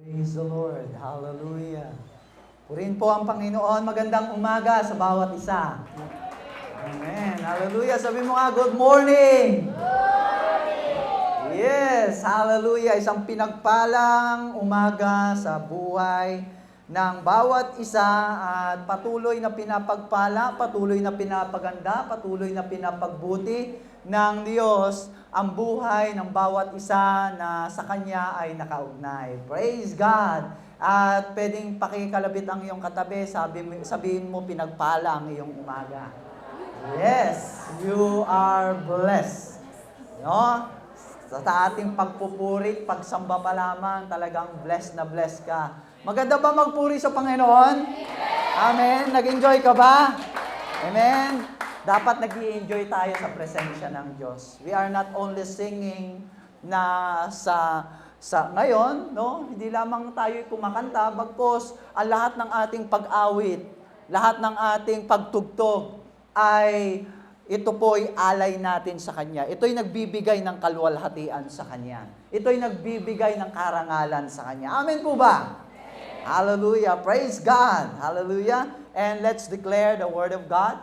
Praise the Lord. Hallelujah. Purihin po ang Panginoon. Magandang umaga sa bawat isa. Amen. Hallelujah. Sabi mo nga, good morning. Yes. Hallelujah. Isang pinagpalang umaga sa buhay ng bawat isa at patuloy na pinapagpala, patuloy na pinapaganda, patuloy na pinapagbuti ng Diyos ang buhay ng bawat isa na sa Kanya ay nakaugnay. Praise God! At pwedeng pakikalabit ang iyong katabi, sabihin mo pinagpala ang iyong umaga. Yes, you are blessed. No? Sa ating pagpupuri, pagsamba pa lamang, talagang blessed na blessed ka. Maganda ba magpuri sa Panginoon? Amen. Nag-enjoy ka ba? Amen. Dapat nag-i-enjoy tayo sa presensya ng Diyos. We are not only singing na sa ngayon, no? Hindi lamang tayo kumakanta, bagkus ang lahat ng ating pag-awit, lahat ng ating pagtugtog ay ito po'y alay natin sa Kanya. Ito'y nagbibigay ng kaluwalhatian sa Kanya. Ito'y nagbibigay ng karangalan sa Kanya. Amen po ba? Hallelujah. Praise God. Hallelujah. And let's declare the Word of God.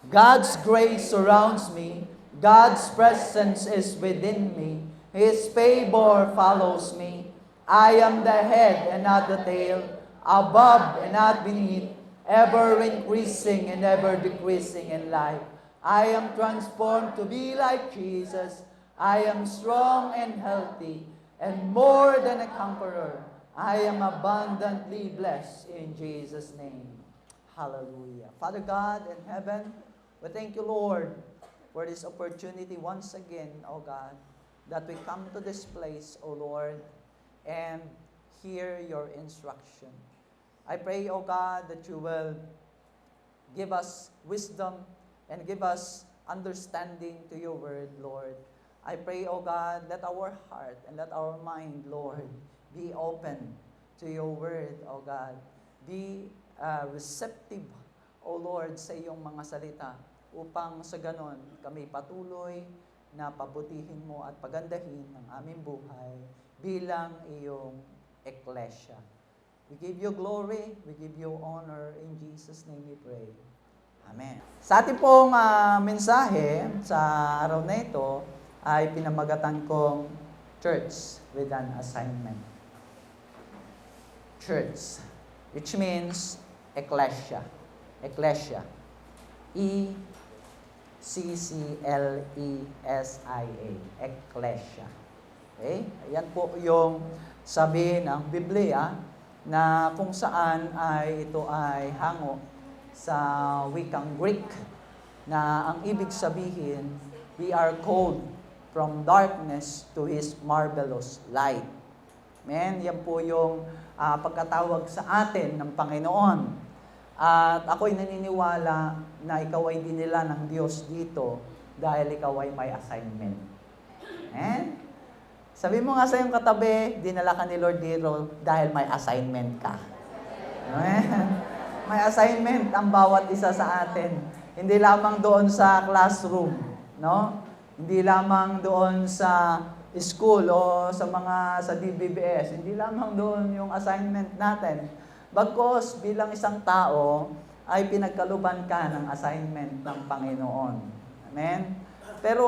God's grace surrounds me. God's presence is within me. His favor follows me. I am the head and not the tail, above and not beneath, ever increasing and ever decreasing in life. I am transformed to be like Jesus. I am strong and healthy and more than a conqueror. I am abundantly blessed in Jesus' name. Hallelujah. Father God in heaven, we thank you, Lord, for this opportunity once again, O God, that we come to this place, O Lord, and hear your instruction. I pray, O God, that you will give us wisdom and give us understanding to your word, Lord. I pray, O God, let our heart and let our mind, Lord, be open to your word, O God. Be receptive, O Lord, sa iyong mga salita upang sa ganon kami patuloy na pabutihin mo at pagandahin ang aming buhay bilang iyong Ecclesia. We give you glory, we give you honor, in Jesus' name we pray. Amen. Sa ating pong mensahe sa araw na ito ay pinamagatan kong Church with an Assignment. Church, which means Ecclesia. Ecclesia. E-C-C-L-E-S-I-A. Ecclesia. Okay? Ayan po yung sabi ng Biblia na kung saan ay ito ay hango sa wikang Greek na ang ibig sabihin, we are called from darkness to His marvelous light. Amen? Yan po yung pagkatawag sa atin ng Panginoon. At ako'y naniniwala na ikaw ay dinila ng Diyos dito dahil ikaw ay may assignment. Amen? Sabi mo nga sa iyong katabi, dinala ka ni Lord dito dahil may assignment ka. Amen? May assignment ang bawat isa sa atin. Hindi lamang doon sa classroom, no? Hindi lamang doon sa school o sa DBBS. Hindi lamang doon yung assignment natin. Bagkus, bilang isang tao, ay pinagkaluban ka ng assignment ng Panginoon. Amen? Pero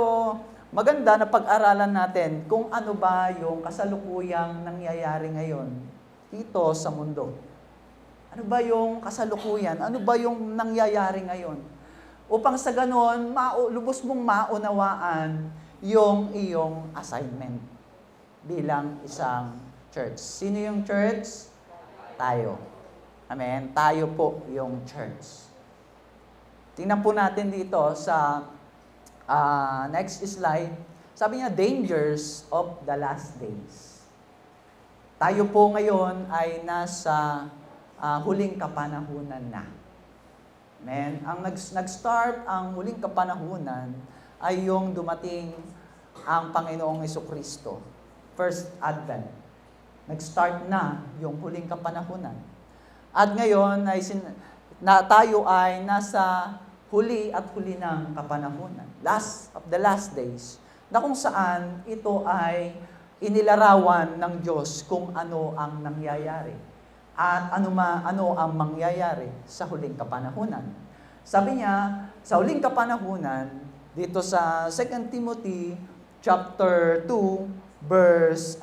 maganda na pag-aralan natin kung ano ba yung kasalukuyang nangyayari ngayon dito sa mundo. Ano ba yung kasalukuyan? Ano ba yung nangyayari ngayon? Upang sa ganon, lubos mong maunawaan yung iyong assignment bilang isang church. Sino yung church? Tayo. Amen? Tayo po yung church. Tingnan po natin dito sa next slide. Sabi niya, dangers of the last days. Tayo po ngayon ay nasa huling kapanahunan na. Amen? Ang nag-start ang huling kapanahunan ay yung dumating ang Panginoong Jesucristo. First Advent. Nag-start na yung huling kapanahunan. At ngayon ay tayo ay nasa huli at huli ng kapanahunan. Last of the last days. Na kung saan ito ay inilarawan ng Diyos kung ano ang nangyayari. At ano ang mangyayari sa huling kapanahunan. Sabi niya, sa huling kapanahunan, dito sa 2 Timothy chapter 2, verse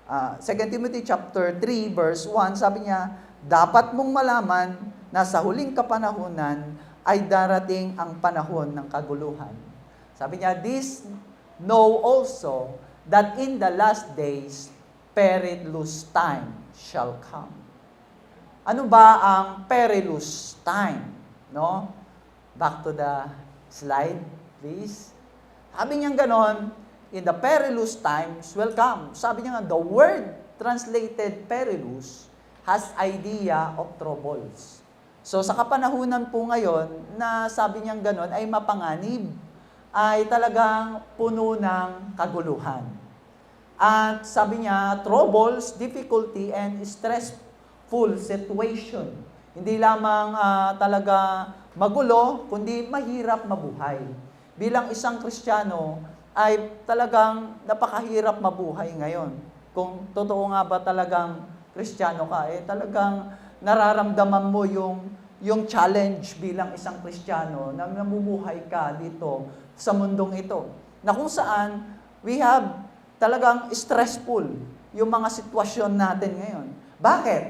2 Timothy chapter 3, verse 1, sabi niya, dapat mong malaman na sa huling kapanahunan ay darating ang panahon ng kaguluhan. Sabi niya, this know also that in the last days, perilous time shall come. Ano ba ang perilous time? No? Back to the slide, please. Sabi niya ganon, in the perilous times will come. Sabi niya nga, the word translated perilous has idea of troubles. So sa kapanahunan po ngayon, na sabi niya ganon ay mapanganib, ay talagang puno ng kaguluhan. At sabi niya, troubles, difficulty, and stressful situation. Hindi lamang talaga magulo, kundi mahirap mabuhay. Bilang isang Kristiyano, ay talagang napakahirap mabuhay ngayon. Kung totoo nga ba talagang Kristiyano ka, talagang nararamdaman mo yung challenge bilang isang Kristiyano na namumuhay ka dito sa mundong ito. Na kung saan, we have talagang stressful yung mga sitwasyon natin ngayon. Bakit?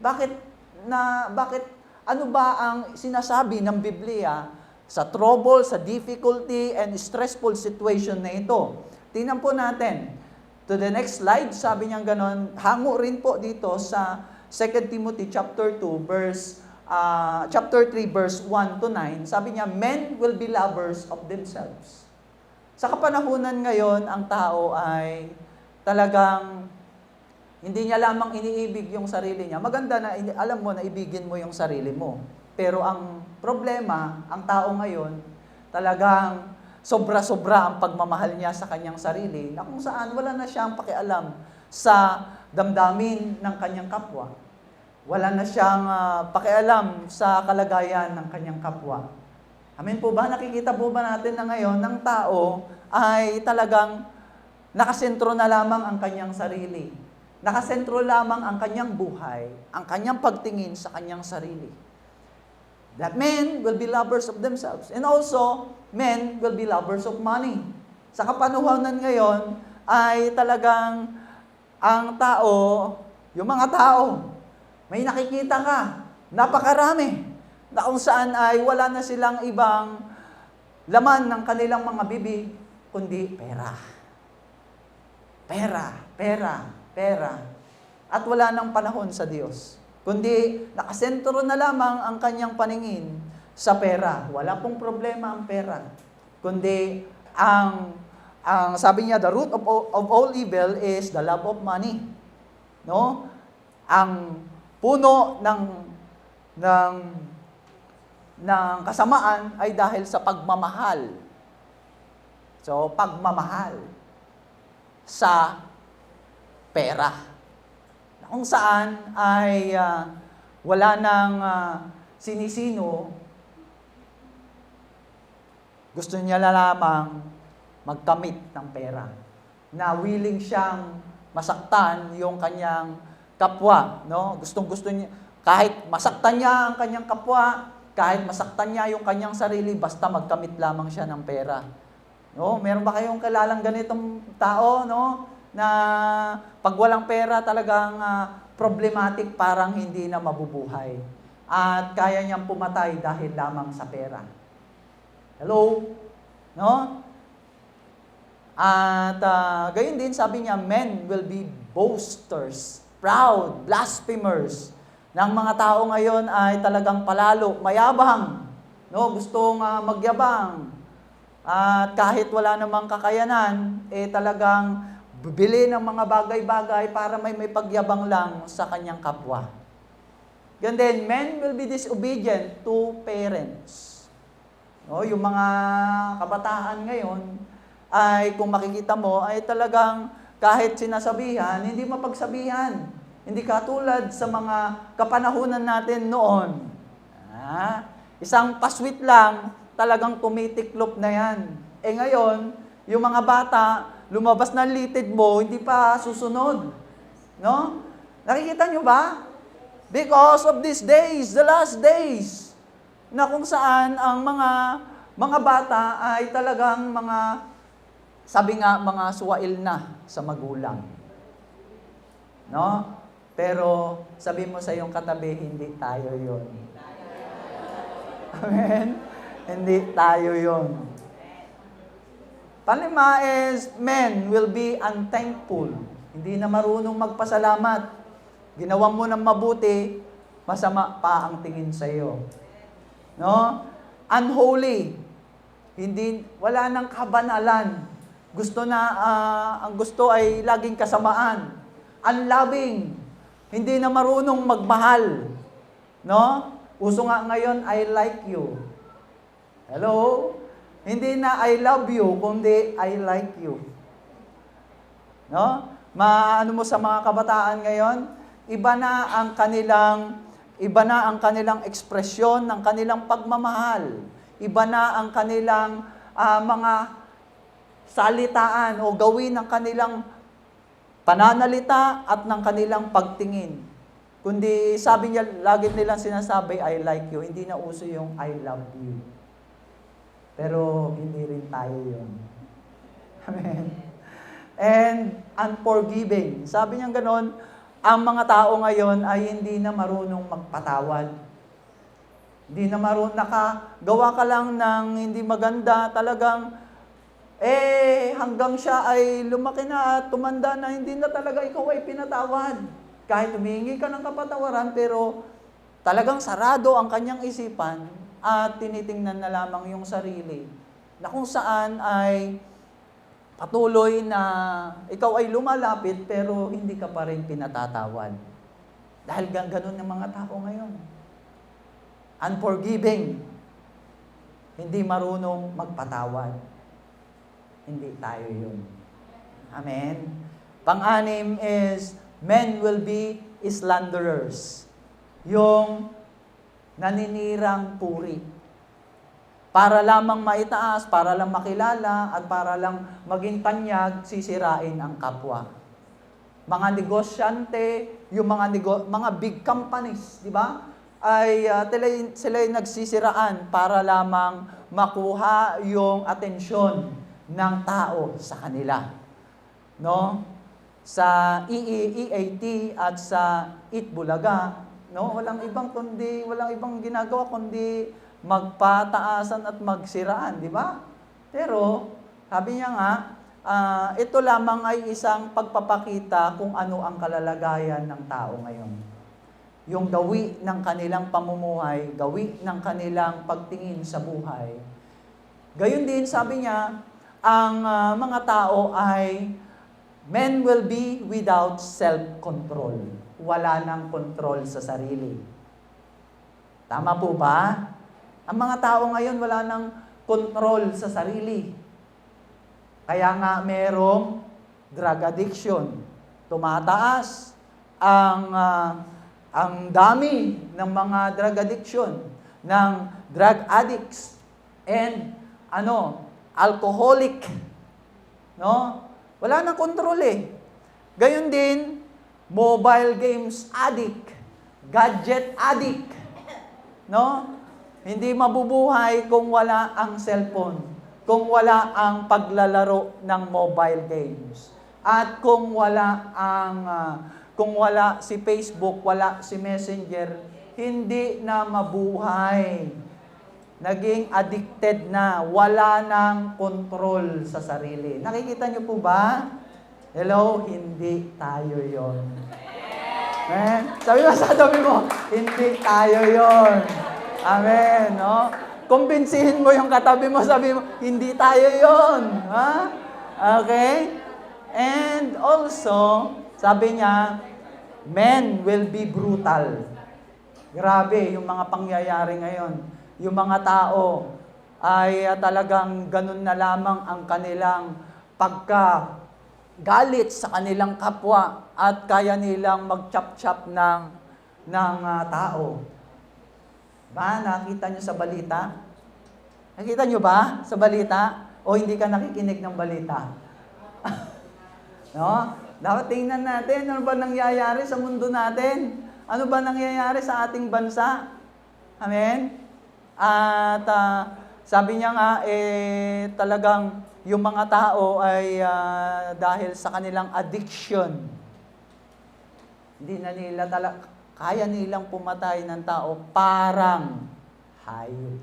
Bakit? Ano ba ang sinasabi ng Biblia sa trouble, sa difficulty, and stressful situation na ito? Tingnan po natin. To the next slide, sabi niya ganon, hango rin po dito sa 2 Timothy chapter 2, chapter 3, verse 1 to 9. Sabi niya, men will be lovers of themselves. Sa kapanahunan ngayon, ang tao ay talagang hindi niya lamang iniibig yung sarili niya. Maganda na alam mo na ibigin mo yung sarili mo. Pero ang problema, ang tao ngayon, talagang sobra-sobra ang pagmamahal niya sa kanyang sarili, na kung saan wala na siyang pakialam sa damdamin ng kanyang kapwa. Wala na siyang pakialam sa kalagayan ng kanyang kapwa. Amen po ba? Nakikita po ba natin na ngayon ng tao ay talagang nakasentro na lamang ang kanyang sarili. Nakasentro lamang ang kanyang buhay, ang kanyang pagtingin sa kanyang sarili. That men will be lovers of themselves. And also, men will be lovers of money. Sa kapanuhanan ngayon ay talagang ang tao, yung mga tao, may nakikita ka, napakarami, na kung saan ay wala na silang ibang laman ng kanilang mga bibig, kundi pera. Pera, pera, pera. At wala nang panahon sa Diyos. Kundi nakasentro na lamang ang kanyang paningin sa pera. Wala pong problema ang pera. Kundi ang sabi niya, the root of all evil is the love of money. No? Ang puno ng kasamaan ay dahil sa pagmamahal. So, pagmamahal sa pera. Kung saan ay wala nang sinisino, gusto niya lamang magkamit ng pera. Na willing siyang masaktan yung kanyang kapwa. No? Gustong-gusto niya, kahit masaktan niya ang kanyang kapwa, kahit masaktan niya yung kanyang sarili, basta magkamit lamang siya ng pera. No? Meron ba kayong kilalang ganitong tao, no? Na pag walang pera talagang problematic, parang hindi na mabubuhay. At kaya niyang pumatay dahil lamang sa pera. Hello? No? At gayon din, sabi niya, men will be boasters, proud, blasphemers. Ng mga tao ngayon ay talagang palalo, mayabang, no? Gustong magyabang. At kahit wala namang kakayanan, talagang bibili ng mga bagay-bagay para may pagyabang lang sa kanyang kapwa. Ganun din, men will be disobedient to parents. No, yung mga kabataan ngayon, ay kung makikita mo, ay talagang kahit sinasabihan, hindi mapagsabihan. Hindi katulad sa mga kapanahunan natin noon. Isang paswit lang, talagang tumitiklop na yan. Ngayon, yung mga bata, lumabas na litid mo, hindi pa susunod. No? Nakikita nyo ba? Because of these days, the last days, na kung saan ang mga bata ay talagang sabi nga, mga suwail na sa magulang. No? Pero, sabi mo sa iyong katabi, hindi tayo yon. Amen? Hindi tayo yon. Panglima is, men will be unthankful. Hindi na marunong magpasalamat. Ginawa mo ng mabuti, masama pa ang tingin sa iyo. No? Unholy. Wala nang kabanalan. Ang gusto ay laging kasamaan. Unloving. Hindi na marunong magmahal. No? Uso nga ngayon, I like you. Hello? Hindi na I love you, kundi I like you. No? Maano mo sa mga kabataan ngayon, iba na ang kanilang ekspresyon ng kanilang pagmamahal. Iba na ang kanilang mga salitaan o gawin ng kanilang pananalita at ng kanilang pagtingin. Kundi sabi niya, lagi nilang sinasabi, I like you. Hindi na uso yung I love you. Pero hindi rin tayo yun. Amen. And unforgiving. Sabi niya ganon, ang mga tao ngayon ay hindi na marunong magpatawad. Hindi na marunong, nakagawa ka lang ng hindi maganda, talagang, hanggang siya ay lumaki na at tumanda na, hindi na talaga ikaw ay pinatawad. Kahit humingi ka ng kapatawaran, pero talagang sarado ang kanyang isipan, at tinitingnan na lamang yung sarili, na kung saan ay patuloy na ikaw ay lumalapit pero hindi ka pa rin pinatatawad. Dahil ganun ang mga tao ngayon. Unforgiving. Hindi marunong magpatawad. Hindi tayo yun. Amen? Pang-anim is, men will be slanderers. Yung naninirang puri. Para lamang maitaas, para lang makilala, at para lang maging tanyag, sisirain ang kapwa. Mga negosyante, yung mga big companies, di ba? Ay sila yung nagsisiraan para lamang makuha yung atensyon ng tao sa kanila. No? Sa EAT at sa Eat Bulaga, no? Walang ibang ginagawa kundi magpataasan at magsiraan, di ba? Pero sabi niya nga, ito lamang ay isang pagpapakita kung ano ang kalalagayan ng tao ngayon. Yung gawi ng kanilang pamumuhay, gawi ng kanilang pagtingin sa buhay. Gayon din, sabi niya, ang mga tao ay men will be without self-control. Wala nang control sa sarili. Tama po ba? Ang mga tao ngayon wala nang control sa sarili. Kaya nga merong drug addiction. Tumataas ang dami ng mga drug addiction, ng drug addicts, and alcoholic. No? Wala nang kontrol eh. Gayon din, mobile games addict, gadget addict. No? Hindi mabubuhay kung wala ang cellphone, kung wala ang paglalaro ng mobile games. At kung wala si Facebook, wala si Messenger, hindi na mabuhay. Naging addicted na, wala nang kontrol sa sarili. Nakikita niyo po ba? Hello, hindi tayo yon. Sabi mo, hindi tayo yon. Amen, no? Kumbinsihin mo yung katabi mo, sabi mo, hindi tayo yon. Ha? Okay? And also, sabi niya, men will be brutal. Grabe, yung mga pangyayari ngayon. Yung mga tao ay talagang ganun na lamang ang kanilang pagkagalit sa kanilang kapwa at kaya nilang mag-chop-chop ng tao. Ba, nakita nyo sa balita? Nakita nyo ba sa balita? O hindi ka nakikinig ng balita? No? Dapat tingnan natin, ano ba nangyayari sa mundo natin? Ano ba nangyayari sa ating bansa? Amen? At sabi niya nga, talagang yung mga tao ay dahil sa kanilang addiction, hindi na nila kaya nilang pumatay ng tao parang hayop.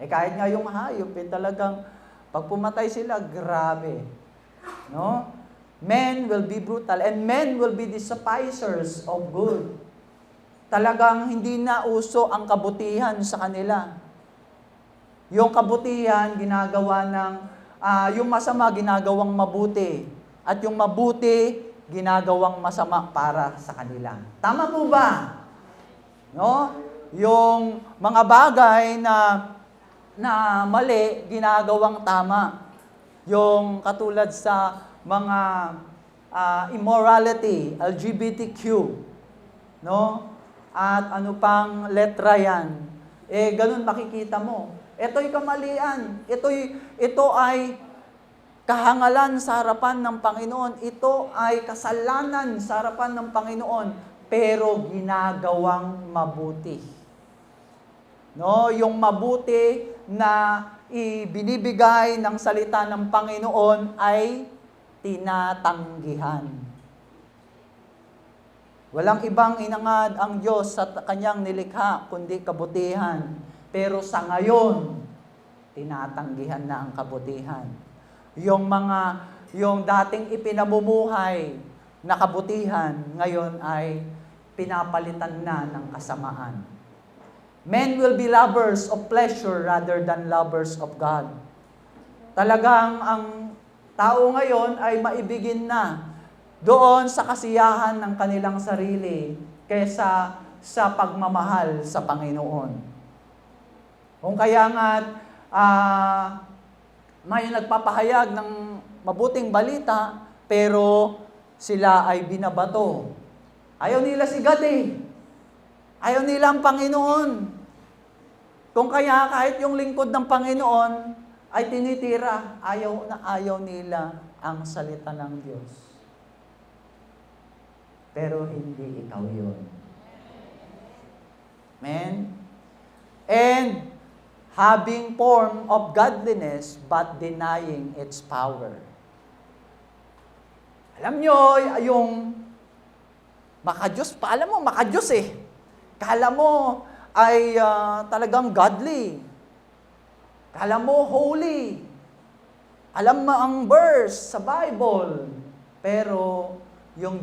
Kahit nga yung hayop, talagang pag pumatay sila, grabe. No? Men will be brutal and men will be despisers of good. Talagang hindi na uso ang kabutihan sa kanila. Yung kabutihan, ginagawa yung masama, ginagawang mabuti. At yung mabuti, ginagawang masama para sa kanila. Tama po ba? No? Yung mga bagay na mali, ginagawang tama. Yung katulad sa mga immorality, LGBTQ, no? At ano pang letra yan. Ganun makikita mo. Ito'y kamalian. Ito ay kahangalan sa harapan ng Panginoon. Ito ay kasalanan sa harapan ng Panginoon, pero ginagawang mabuti. No, yung mabuti na ibinibigay ng salita ng Panginoon ay tinatanggihan. Walang ibang inangad ang Diyos sa kanyang nilikha, kundi kabutihan. Pero sa ngayon, tinatanggihan na ang kabutihan. Yung dating ipinamumuhay na kabutihan, ngayon ay pinapalitan na ng kasamaan. Men will be lovers of pleasure rather than lovers of God. Talagang ang tao ngayon ay maibigin na doon sa kasiyahan ng kanilang sarili kaysa sa pagmamahal sa Panginoon. Kung kaya nga may nagpapahayag ng mabuting balita, pero sila ay binabato. Ayaw nila si God eh. Ayaw nila ang Panginoon. Kung kaya kahit yung lingkod ng Panginoon ay tinitira, ayaw na ayaw nila ang salita ng Diyos. Pero hindi ikaw yun. Amen? And having form of godliness but denying its power. Alam nyo, yung makadiyos, alam mo, makadiyos eh. Kala mo ay talagang godly. Kala mo holy. Alam mo ang verse sa Bible. Pero yung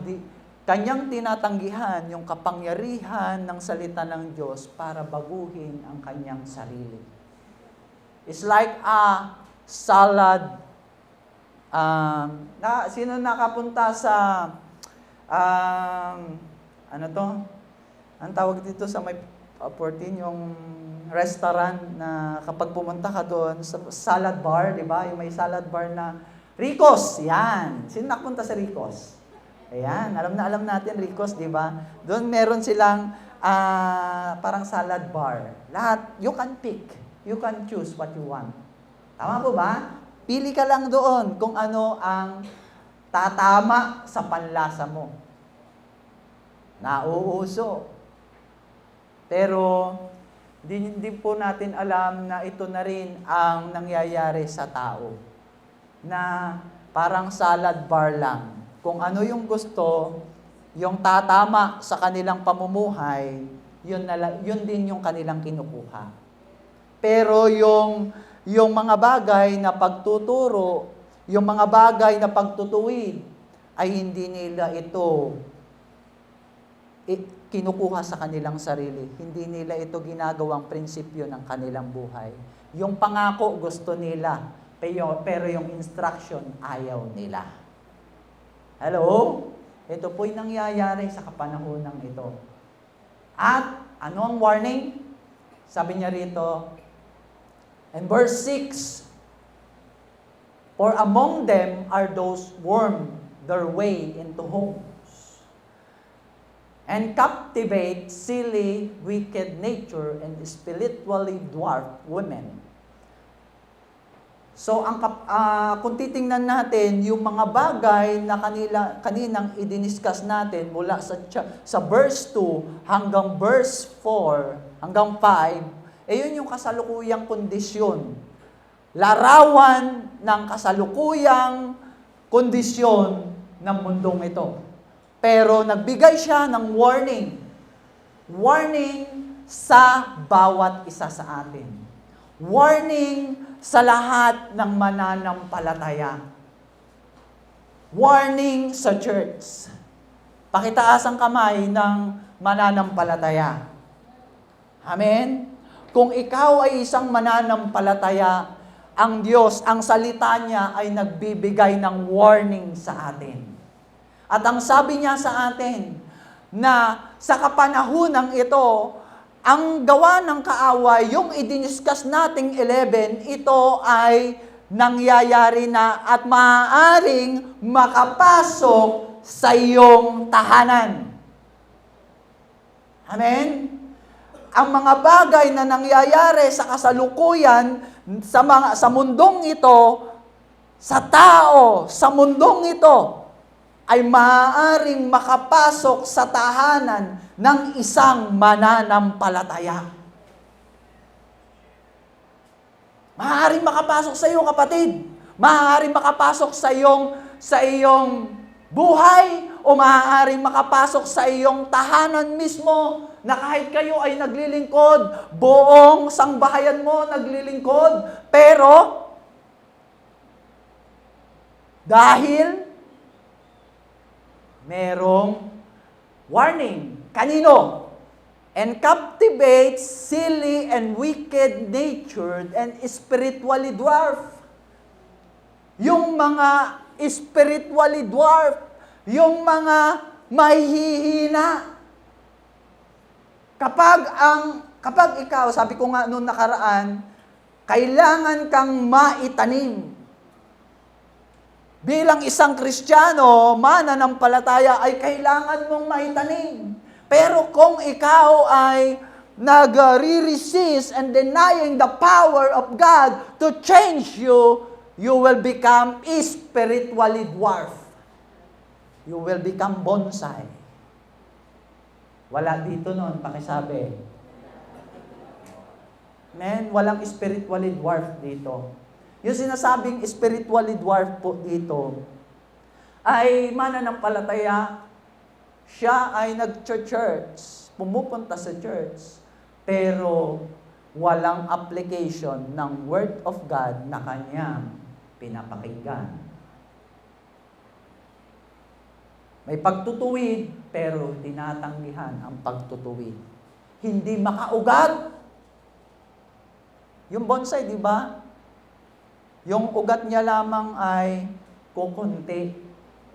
kanyang tinatanggihan yung kapangyarihan ng salita ng Diyos para baguhin ang kanyang sarili. It's like a salad. Sino nakapunta sa ano to? Ang tawag dito sa may 14, yung restaurant na kapag pumunta ka doon sa salad bar, di ba? Yung may salad bar na Rico's, yan. Sino nakapunta sa Rico's? Ayan, alam natin Rico's, di ba? Doon meron silang parang salad bar. Lahat, you can pick. You can choose what you want. Tama po ba? Pili ka lang doon kung ano ang tatama sa panlasa mo. Nauuso. Pero hindi po natin alam na ito na rin ang nangyayari sa tao. Na parang salad bar lang. Kung ano yung gusto, yung tatama sa kanilang pamumuhay, yun din yung kanilang kinukuha. Pero yung mga bagay na pagtuturo, yung mga bagay na pagtutuwid, ay hindi nila ito kinukuha sa kanilang sarili. Hindi nila ito ginagawang prinsipyo ng kanilang buhay. Yung pangako gusto nila, pero yung instruction ayaw nila. Hello? Ito po'y nangyayari sa kapanahunan ito. At ano ang warning? Sabi niya rito, in verse 6, for among them are those worm their way into homes, and captivate silly, wicked nature and spiritually dwarfed women. So, kung titingnan natin, yung mga bagay na kaninang i-discuss natin mula sa verse 2 hanggang verse 4, hanggang 5, yun yung kasalukuyang kondisyon. Larawan ng kasalukuyang kondisyon ng mundong ito. Pero nagbigay siya ng warning. Warning sa bawat isa sa atin. Warning sa lahat ng mananampalataya. Warning sa church. Pakitaas ang kamay ng mananampalataya. Amen? Kung ikaw ay isang mananampalataya, ang Diyos, ang salita niya ay nagbibigay ng warning sa atin. At ang sabi niya sa atin, na sa kapanahunang ito, ang gawa ng kaaway, yung i-discuss nating 11, ito ay nangyayari na at maaaring makapasok sa iyong tahanan. Amen? Ang mga bagay na nangyayari sa kasalukuyan, sa mundong ito, sa tao, sa mundong ito, ay maaaring makapasok sa tahanan ng isang mananampalataya. Maaaring makapasok sa iyo, kapatid. Maaaring makapasok sa iyong buhay, o maaaring makapasok sa iyong tahanan mismo, na kahit kayo ay naglilingkod, buong sangbahayan mo naglilingkod, pero dahil merong warning. Kanino? And captivate silly and wicked-natured and spiritually dwarf. Yung mga spiritually dwarf, yung mga mahihina. Kapag ikaw, sabi ko nga noong nakaraan, kailangan kang maitanim. Bilang isang Kristiyano, mananampalataya ay kailangan mong maitanim. Pero kung ikaw ay nag-resist and denying the power of God to change you, you will become spiritually dwarf. You will become bonsai. Wala dito nun, pakisabi. Men, walang spiritually dwarf dito. Yung sinasabing spiritually dwarf po dito, ay mananampalataya, siya ay nag-church, pumupunta sa church, pero walang application ng Word of God na kanyang pinapakinggan. May pagtutuwid, pero tinatanggihan ang pagtutuwid. Hindi makaugat. Yung bonsai, di ba? Yung ugat niya lamang ay kukunti.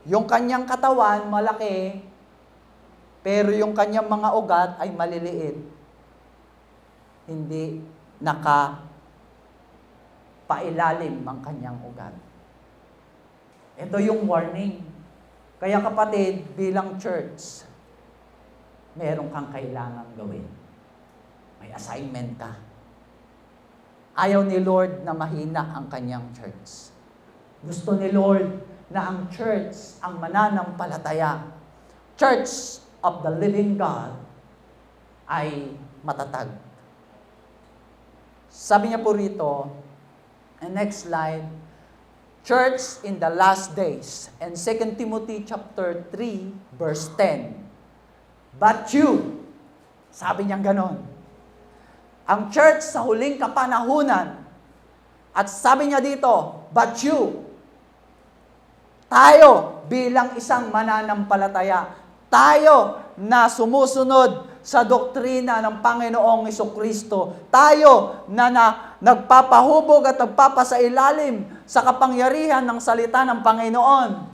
Yung kanyang katawan, malaki, pero yung kanyang mga ugat ay maliliit. Hindi nakapailalim ang kanyang ugat. Ito yung warning. Kaya kapatid, bilang church, meron kang kailangang gawin. May assignment ka. Ayaw ni Lord na mahina ang kanyang church. Gusto ni Lord na ang church, ang mananampalataya, church of the living God, ay matatag. Sabi niya po rito, and next slide, church in the last days, and 2 Timothy chapter 3, verse 10. But you, sabi niya ganon, ang church sa huling kapanahunan, at sabi niya dito, but you, tayo bilang isang mananampalataya, tayo na sumusunod sa doktrina ng Panginoong Jesucristo, tayo na nagpapahubog at nagpapasailalim sa kapangyarihan ng salita ng Panginoon.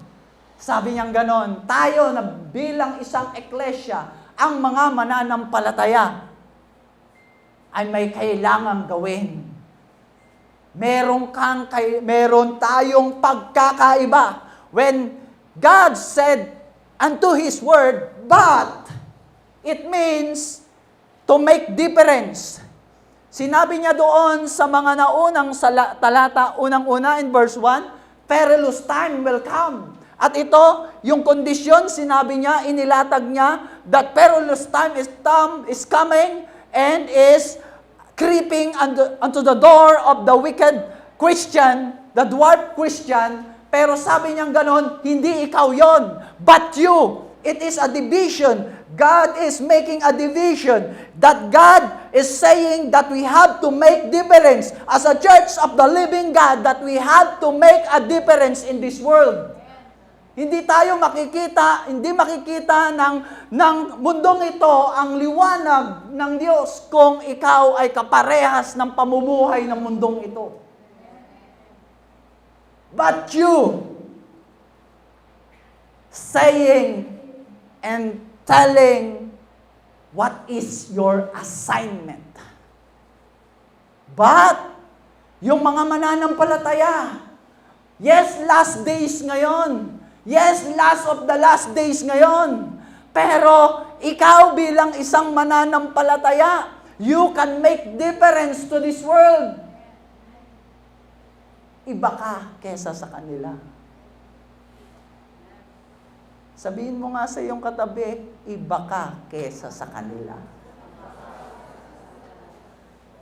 Sabi niyang ganon, tayo na bilang isang eklesya, ang mga mananampalataya, ay may kailangang gawin. Meron tayong pagkakaiba. When God said unto His Word, but it means to make difference. Sinabi niya doon sa mga naunang talata, unang-una in verse 1, perilous time will come. At ito, yung kondisyon, sinabi niya, inilatag niya, that perilous time is coming and is creeping unto the door of the wicked Christian, the dwarf Christian, pero sabi niyang ganon, hindi ikaw yon, but you. It is a division. God is making a division. That God is saying that we have to make difference. As a church of the living God, that we have to make a difference in this world. Hindi tayo hindi makikita ng mundong ito ang liwanag ng Diyos kung ikaw ay kaparehas ng pamumuhay ng mundong ito. But you, saying and telling what is your assignment. But, yung mga mananampalataya, yes, last days ngayon. Yes, last of the last days ngayon. Pero, ikaw bilang isang mananampalataya, you can make difference to this world. Iba ka kesa sa kanila. Sabihin mo nga sa iyong katabi, iba ka kesa sa kanila.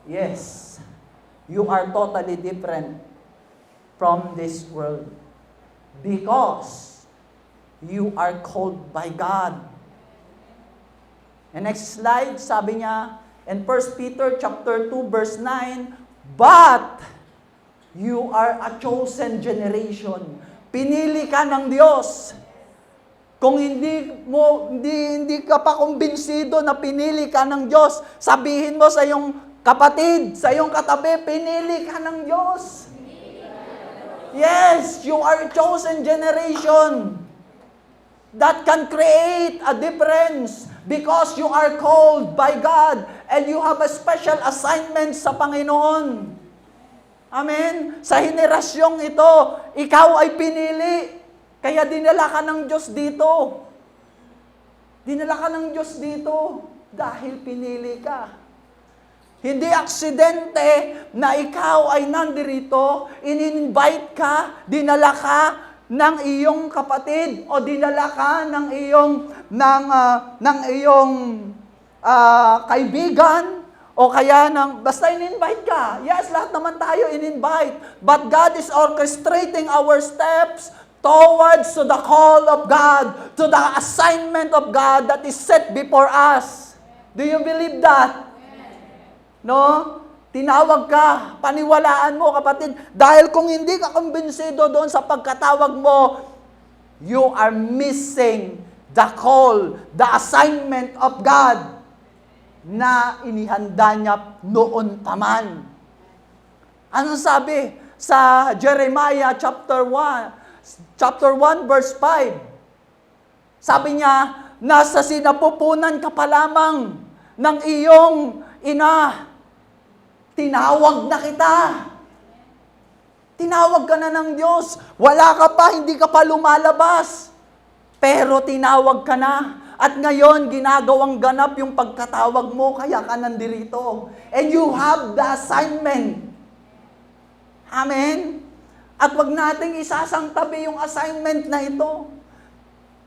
Yes, you are totally different from this world because you are called by God. And next slide, sabi niya in 1 Peter chapter 2 verse 9, but you are a chosen generation. Pinili ka ng Diyos. Kung hindi ka pa kumbinsido na pinili ka ng Diyos, sabihin mo sa iyong kapatid, sa iyong katabi, pinili ka ng Diyos. Yes, you are a chosen generation that can create a difference because you are called by God and you have a special assignment sa Panginoon. Amen? Sa henerasyong ito, ikaw ay pinili. Kaya dinala ka ng Diyos dito. Dinala ka ng Diyos dito dahil pinili ka. Hindi aksidente na ikaw ay nandirito, in-invite ka, dinala ka ng iyong kapatid o dinala ka ng iyong kaibigan o kaya basta in-invite ka. Yes, lahat naman tayo in-invite. But God is orchestrating our steps towards to the call of God, to the assignment of God that is set before us. Do you believe that? No? Tinawag ka, paniwalaan mo kapatid, dahil kung hindi ka kumbinsido doon sa pagkatawag mo, you are missing the call, the assignment of God na inihanda niya noon pa man. Anong sabi sa Jeremiah chapter 1 verse 5? Sabi niya, nasa sinapupunan ka pa lamang ng iyong ina. Tinawag na kita. Tinawag ka na ng Diyos. Wala ka pa, hindi ka pa lumalabas. Pero tinawag ka na. At ngayon, ginagawang ganap yung pagkatawag mo, kaya ka nandirito. And you have the assignment. Amen? At wag nating isasangtabi yung assignment na ito.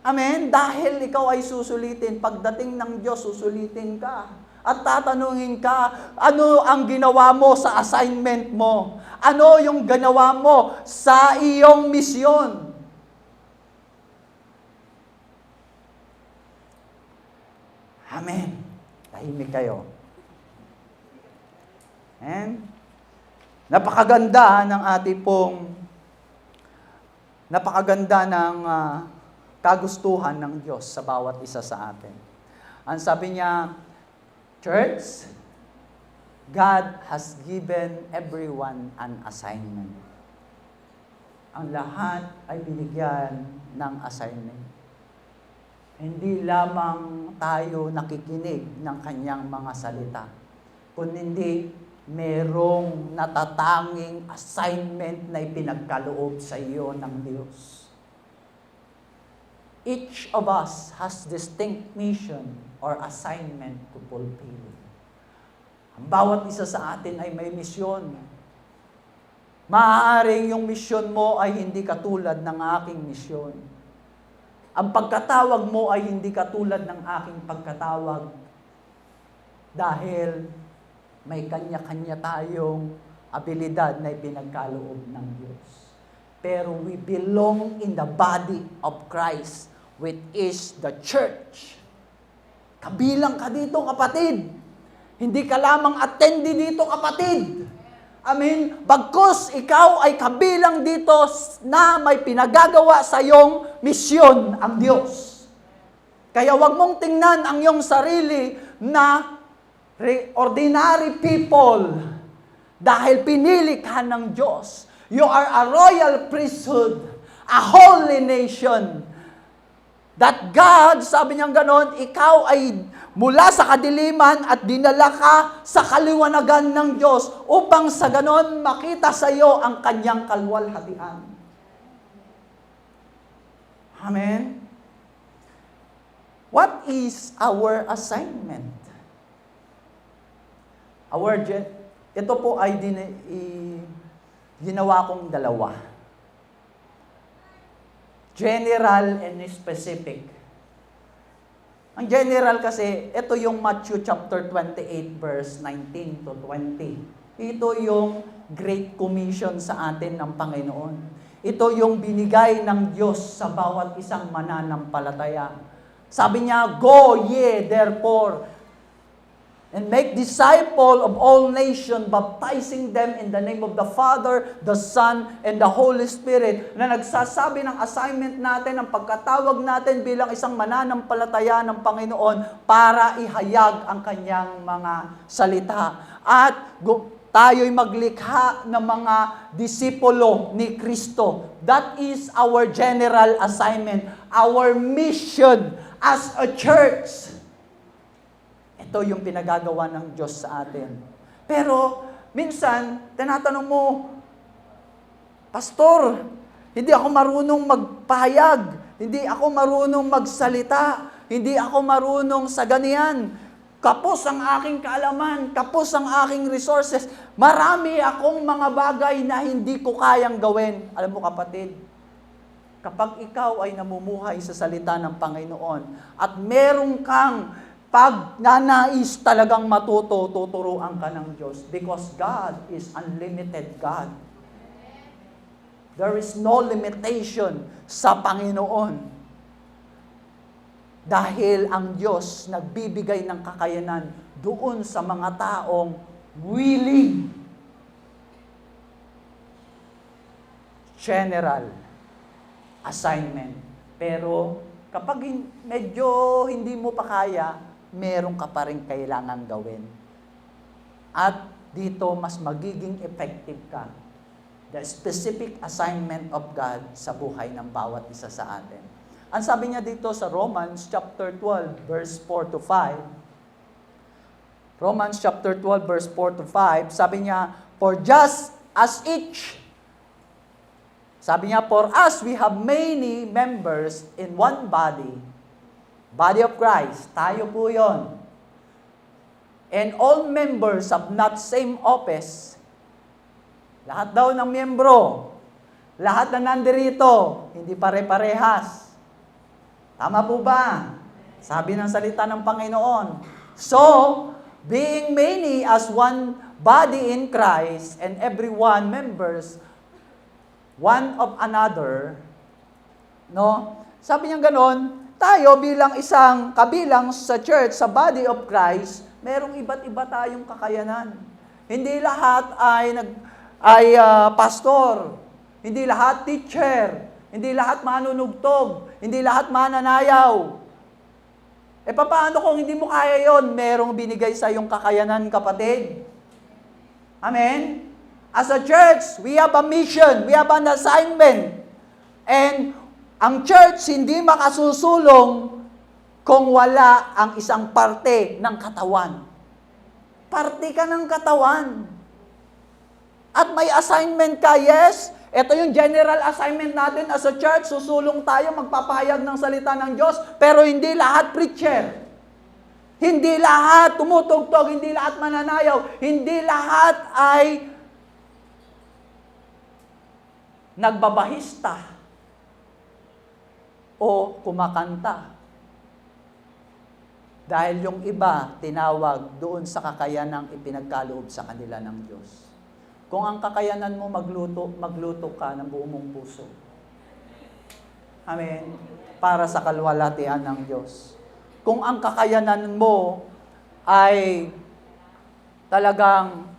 Amen? Dahil ikaw ay susulitin. Pagdating ng Diyos, susulitin ka. At tatanungin ka, ano ang ginawa mo sa assignment mo? Ano yung ginawa mo sa iyong misyon? Amen. Tahimik kayo. And napakaganda ng kagustuhan ng Diyos sa bawat isa sa atin. Ang sabi niya, Church, God has given everyone an assignment. Ang lahat ay binigyan ng assignment. Hindi lamang tayo nakikinig ng kanyang mga salita, kundi merong natatanging assignment na ipinagkaloob sa iyo ng Diyos. Each of us has distinct mission or assignment to fulfill. Ang bawat isa sa atin ay may misyon. Maaaring yung misyon mo ay hindi katulad ng aking misyon. Ang pagkatawag mo ay hindi katulad ng aking pagkatawag. Dahil may kanya-kanya tayong abilidad na ipinagkaloob ng Diyos. Pero we belong in the body of Christ, which is the church. Kabilang ka dito, kapatid. Hindi ka lamang attendee dito, kapatid. Amen. Bagkus ikaw ay kabilang dito na may pinagagawa sa iyong misyon ang Diyos. Kaya wag mong tingnan ang iyong sarili na ordinary people dahil pinili ka ng Diyos. You are a royal priesthood, a holy nation. That God, sabi niyang ganon, ikaw ay mula sa kadiliman at dinala ka sa kaliwanagan ng Diyos upang sa ganon makita sa iyo ang kanyang kalwalhatian. Amen? What is our assignment? Ito po ay ginawa kong dalawa. General and specific. Ang general kasi, ito yung Matthew chapter 28 verse 19 to 20. Ito yung Great Commission sa atin ng Panginoon. Ito yung binigay ng Diyos sa bawat isang mananampalataya. Sabi niya, go ye therefore, and make disciple of all nations, baptizing them in the name of the Father, the Son, and the Holy Spirit, na nagsasabi ng assignment natin, ng pagkatawag natin bilang isang mananampalataya ng Panginoon para ihayag ang kanyang mga salita. At tayo'y maglikha ng mga disipulo ni Kristo. That is our general assignment, our mission as a church. Ito yung pinagagawa ng Diyos sa atin. Pero, minsan, tinatanong mo, Pastor, hindi ako marunong magpahayag, hindi ako marunong magsalita, hindi ako marunong sa ganiyan. kapos ang aking kaalaman, kapos ang aking resources, marami akong mga bagay na hindi ko kayang gawin. Alam mo kapatid, kapag ikaw ay namumuhay sa salita ng Panginoon at meron kang pagnanais talagang matuto, tuturuan ka ng Diyos because God is unlimited God. There is no limitation sa Panginoon. Dahil ang Diyos nagbibigay ng kakayanan doon sa mga taong willing. General assignment. Pero kapag medyo hindi mo pa kaya, meron ka pa rin kailangan gawin. At dito, mas magiging effective ka. The specific assignment of God sa buhay ng bawat isa sa atin. Ang sabi niya dito sa Romans chapter 12, verse 4 to 5. Romans chapter 12, verse 4 to 5, sabi niya, for just as each, sabi niya, for us we have many members in one body, body of Christ, tayo po yon. And all members have not same office. Lahat daw ng miyembro, lahat na nandirito, hindi pare-parehas. Tama po ba? Sabi ng salita ng Panginoon. So, being many as one body in Christ, and everyone members one of another, no? Sabi niya ganon, tayo bilang isang kabilang sa church, sa body of Christ, merong iba't iba tayong kakayanan. Hindi lahat ay pastor, hindi lahat teacher, hindi lahat manunugtog, hindi lahat mananayaw. E paano kung hindi mo kaya yon? Merong binigay sa iyong kakayanan, kapatid. Amen? As a church, we have a mission, we have an assignment. And ang church hindi makasusulong kung wala ang isang parte ng katawan. Parte ka ng katawan. At may assignment ka, yes. Ito yung general assignment natin as a church. Susulong tayo, magpapahayag ng salita ng Diyos. Pero hindi lahat preacher. Hindi lahat tumutugtog. Hindi lahat mananayaw. Hindi lahat ay nagbabahista o kumakanta. Dahil yung iba, tinawag doon sa kakayanang ipinagkaloob sa kanila ng Diyos. Kung ang kakayanan mo magluto ka ng buong mong puso. Amen? Para sa kalwalhatian ng Diyos. Kung ang kakayanan mo ay talagang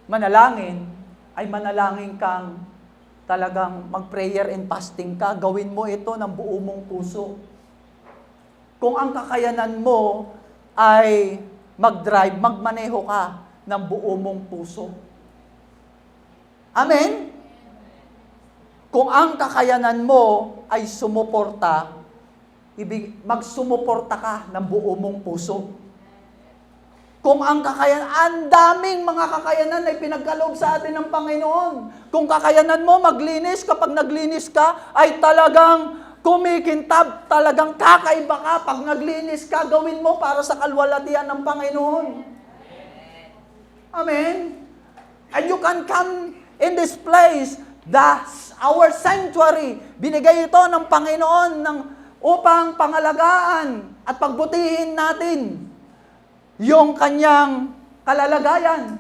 manalangin, ay manalangin kang talagang mag-prayer and fasting ka, gawin mo ito ng buong mong puso. Kung ang kakayanan mo ay mag-drive, magmaneho ka ng buong mong puso. Amen? Kung ang kakayanan mo ay sumuporta, magsumuporta ka ng buong mong puso. Kung ang kakayanan, ang daming mga kakayanan ay pinagkaloob sa atin ng Panginoon. Kung kakayanan mo maglinis, kapag naglinis ka, ay talagang kumikintab, talagang kakaiba ka. Pag naglinis ka, gawin mo para sa kalwalhatian ng Panginoon. Amen? And you can come in this place, our sanctuary, binigay ito ng Panginoon upang pangalagaan at pagbutihin natin yung kanyang kalalagayan.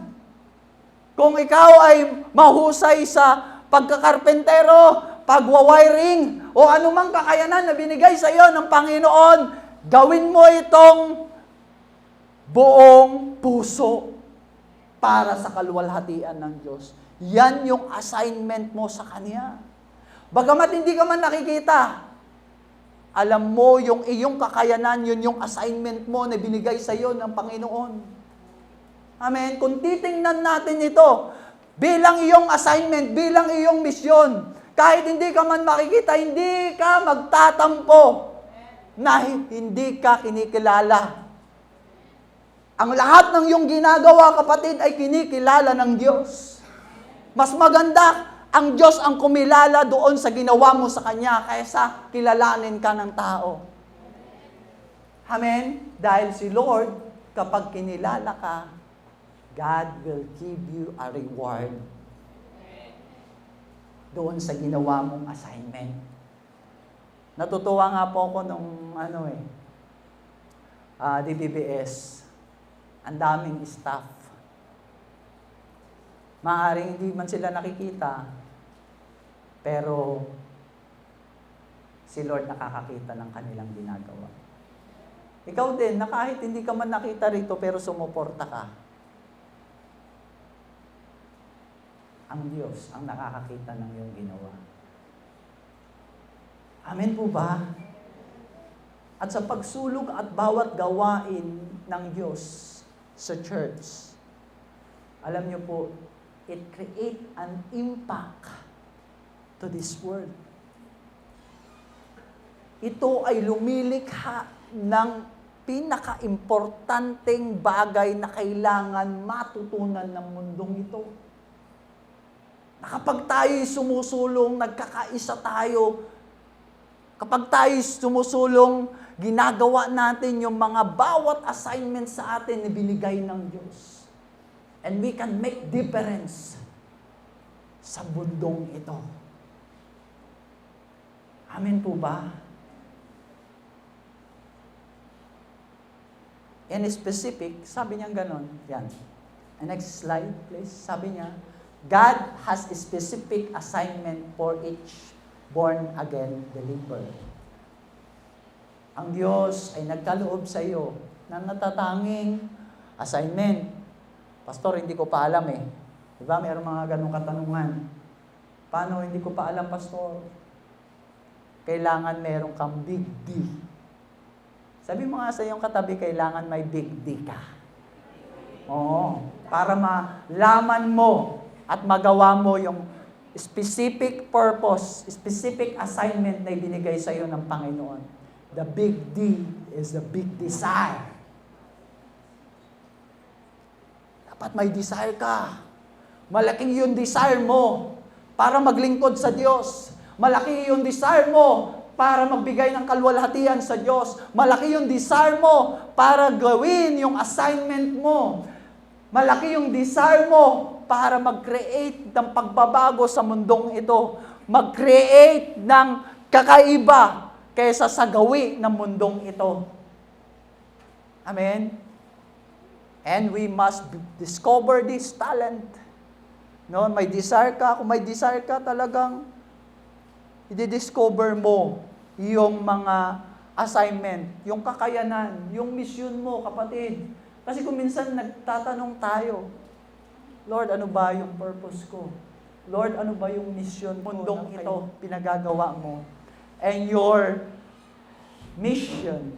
Kung ikaw ay mahusay sa pagkakarpentero, pagwawiring, o anumang kakayanan na binigay sa iyo ng Panginoon, gawin mo itong buong puso para sa kalwalhatian ng Diyos. Yan yung assignment mo sa Kanya. Bagamat hindi ka man nakikita, alam mo yung iyong kakayanan, yun yung assignment mo na binigay sa iyo ng Panginoon. Amen? Kung titingnan natin ito, bilang iyong assignment, bilang iyong misyon, kahit hindi ka man makikita, hindi ka magtatampo na hindi ka kinikilala. Ang lahat ng iyong ginagawa, kapatid, ay kinikilala ng Diyos. Mas maganda ang Diyos ang kumilala doon sa ginawa mo sa Kanya kaysa kilalanin ka ng tao. Amen? Dahil si Lord, kapag kinilala ka, God will give you a reward doon sa ginawa mong assignment. Natutuwa nga po ako nung DBBS. Ang daming staff. Maaaring hindi man sila nakikita, pero si Lord nakakakita ng kanilang ginagawa. Ikaw din, na kahit hindi ka man nakita rito, pero sumuporta ka. Ang Diyos ang nakakakita ng iyong ginawa. Amen po ba? At sa pagsulog at bawat gawain ng Diyos sa church, alam niyo po, it create an impact to this world. Ito ay lumilikha ng pinaka-importanteng bagay na kailangan matutunan ng mundong ito. Na kapag tayo'y sumusulong, nagkakaisa tayo, kapag tayo'y sumusulong, ginagawa natin yung mga bawat assignment sa atin na binigay ng Diyos. And we can make difference sa mundong ito. Amen po ba? In specific, sabi niya ganon. Yan. Next slide, please. Sabi niya, God has a specific assignment for each born-again believer. Ang Diyos ay nagkaloob sa iyo ng natatanging assignment. Pastor, hindi ko pa alam eh. Diba, mayroong mga ganong katanungan. Paano hindi ko pa alam, Pastor? Kailangan meron kang big D. Sabi mo nga sa iyong katabi, kailangan may big D ka. Oo. Para malaman mo at magawa mo yung specific purpose, specific assignment na ibinigay sa iyo ng Panginoon. The big D is the big desire. Dapat may desire ka. Malaking yung desire mo para maglingkod sa Diyos. Malaki yung desire mo para magbigay ng kalwalhatian sa Diyos. Malaki yung desire mo para gawin yung assignment mo. Malaki yung desire mo para mag-create ng pagbabago sa mundong ito. Mag-create ng kakaiba kaysa sa gawi ng mundong ito. Amen? And we must discover this talent. No, may desire ka. Kung may desire ka, talagang i-discover mo yung mga assignment, yung kakayanan, yung mission mo, kapatid. Kasi kung minsan nagtatanong tayo, Lord, ano ba yung purpose ko? Lord, ano ba yung mission mundong ito pinagagawa mo? And your mission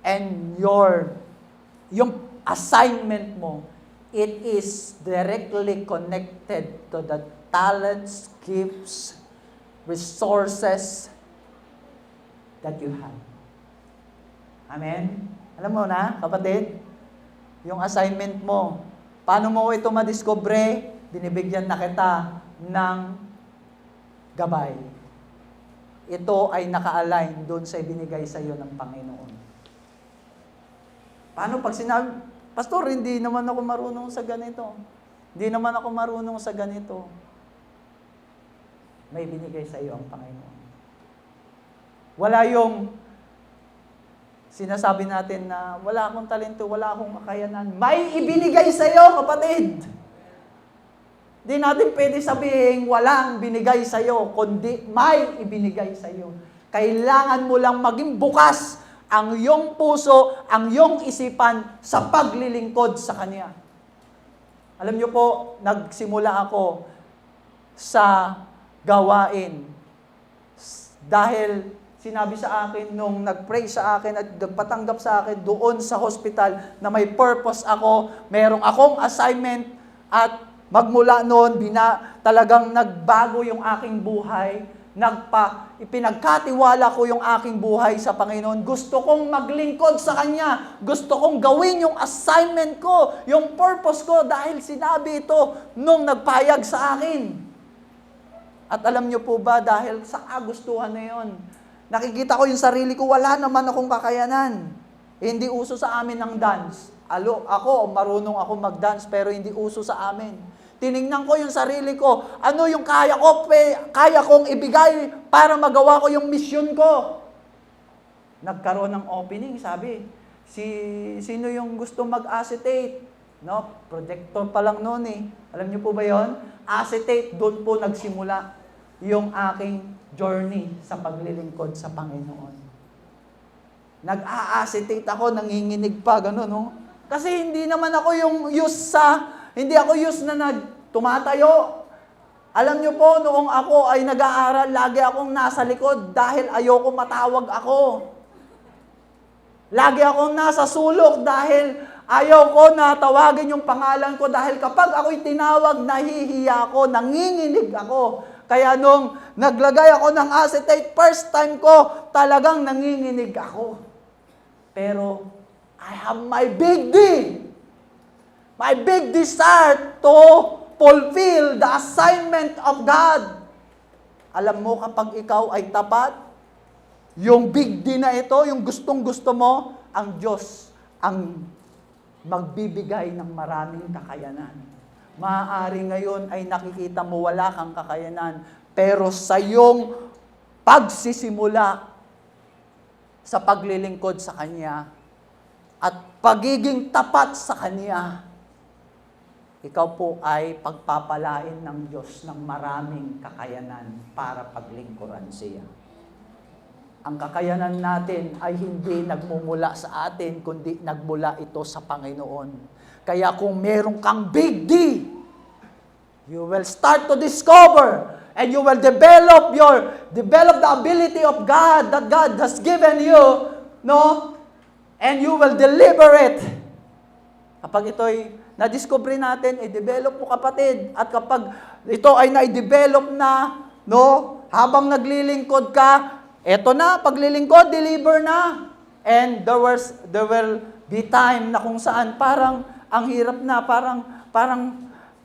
and yung assignment mo, it is directly connected to the talents, gifts, resources that you have. Amen? Alam mo na, kapatid, yung assignment mo, paano mo ito madiscover? Binibigyan na kita ng gabay. Ito ay naka-align doon sa ibinigay sa iyo ng Panginoon. Paano pag sinabi, Pastor, hindi naman ako marunong sa ganito. Hindi naman ako marunong sa ganito. May binigay sa iyo ang Panginoon. Wala yung sinasabi natin na wala akong talento, wala akong kakayanan. May ibinigay sa iyo, kapatid. Hindi natin pwede sabihin walang binigay sa iyo, kundi may ibinigay sa iyo. Kailangan mo lang maging bukas ang iyong puso, ang iyong isipan sa paglilingkod sa Kanya. Alam niyo po, nagsimula ako sa gawain dahil sinabi sa akin nung nag-pray sa akin at nagpatanggap sa akin doon sa hospital na may purpose ako, merong akong assignment at magmula noon, talagang nagbago yung aking buhay. Ipinagkatiwala ko yung aking buhay sa Panginoon. Gusto kong maglingkod sa Kanya. Gusto kong gawin yung assignment ko, yung purpose ko dahil sinabi ito nung nagpayag sa akin. At alam niyo po ba, dahil sa kagustuhan na yun, nakikita ko yung sarili ko, wala naman akong kakayanan. Hindi uso sa amin ng dance. Ako, marunong ako mag-dance pero hindi uso sa amin. Tiningnan ko yung sarili ko. Ano yung kaya ko? Kaya kong ibigay para magawa ko yung mission ko. Nagkaroon ng opening, sabi, sino yung gusto mag-acetate? No, projector pa lang noon eh. Alam niyo po ba yon? Acetate, doon po nagsimula yung aking journey sa paglilingkod sa Panginoon. Nag-a-acetate ako, nanginginig pa, gano'n, no? Kasi hindi naman ako hindi ako na tumatayo. Alam niyo po, noong ako ay nag-aaral, lagi akong nasa likod dahil ayoko matawag ako. Lagi akong nasa sulok dahil ayaw ko na tawagin yung pangalan ko dahil kapag ako'y tinawag, nahihiya ako, nanginginig ako. Kaya nung naglagay ako ng acetate, first time ko, talagang nanginginig ako. Pero, I have my big desire to fulfill the assignment of God. Alam mo, kapag ikaw ay tapat, yung big D na ito, yung gustong-gusto mo, ang Diyos ang magbibigay ng maraming kakayanan. Maaari ngayon ay nakikita mo wala kang kakayanan, pero sa iyong pagsisimula sa paglilingkod sa Kanya at pagiging tapat sa Kanya, ikaw po ay pagpapalain ng Diyos ng maraming kakayanan para paglingkuran siya. Ang kakayanan natin ay hindi nagmumula sa atin, kundi nagmula ito sa Panginoon. Kaya kung meron kang big D, you will start to discover and you will develop the ability of God that God has given you, no? And you will deliver it. Kapag ito'y na-discover natin, i-develop mo kapatid. At kapag ito ay na-develop na, no? Habang naglilingkod ka, eto na, paglilingkod, deliver na. And there will be time na kung saan parang ang hirap na, parang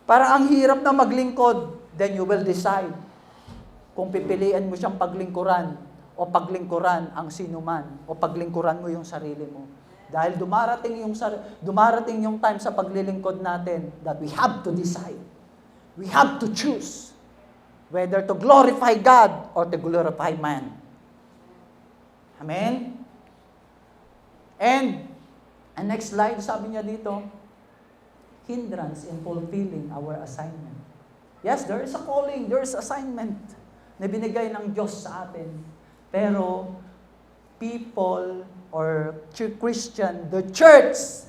ang hirap na maglingkod. Then you will decide kung pipilian mo siyang paglingkuran o paglingkuran ang sinuman o paglingkuran mo yung sarili mo. Dahil dumarating yung time sa paglilingkod natin that we have to decide. We have to choose whether to glorify God or to glorify man. Amen? And next slide, sabi niya dito, hindrance in fulfilling our assignment. Yes, there is a calling, there is assignment na binigay ng Diyos sa atin. Pero, people or Christian, the church,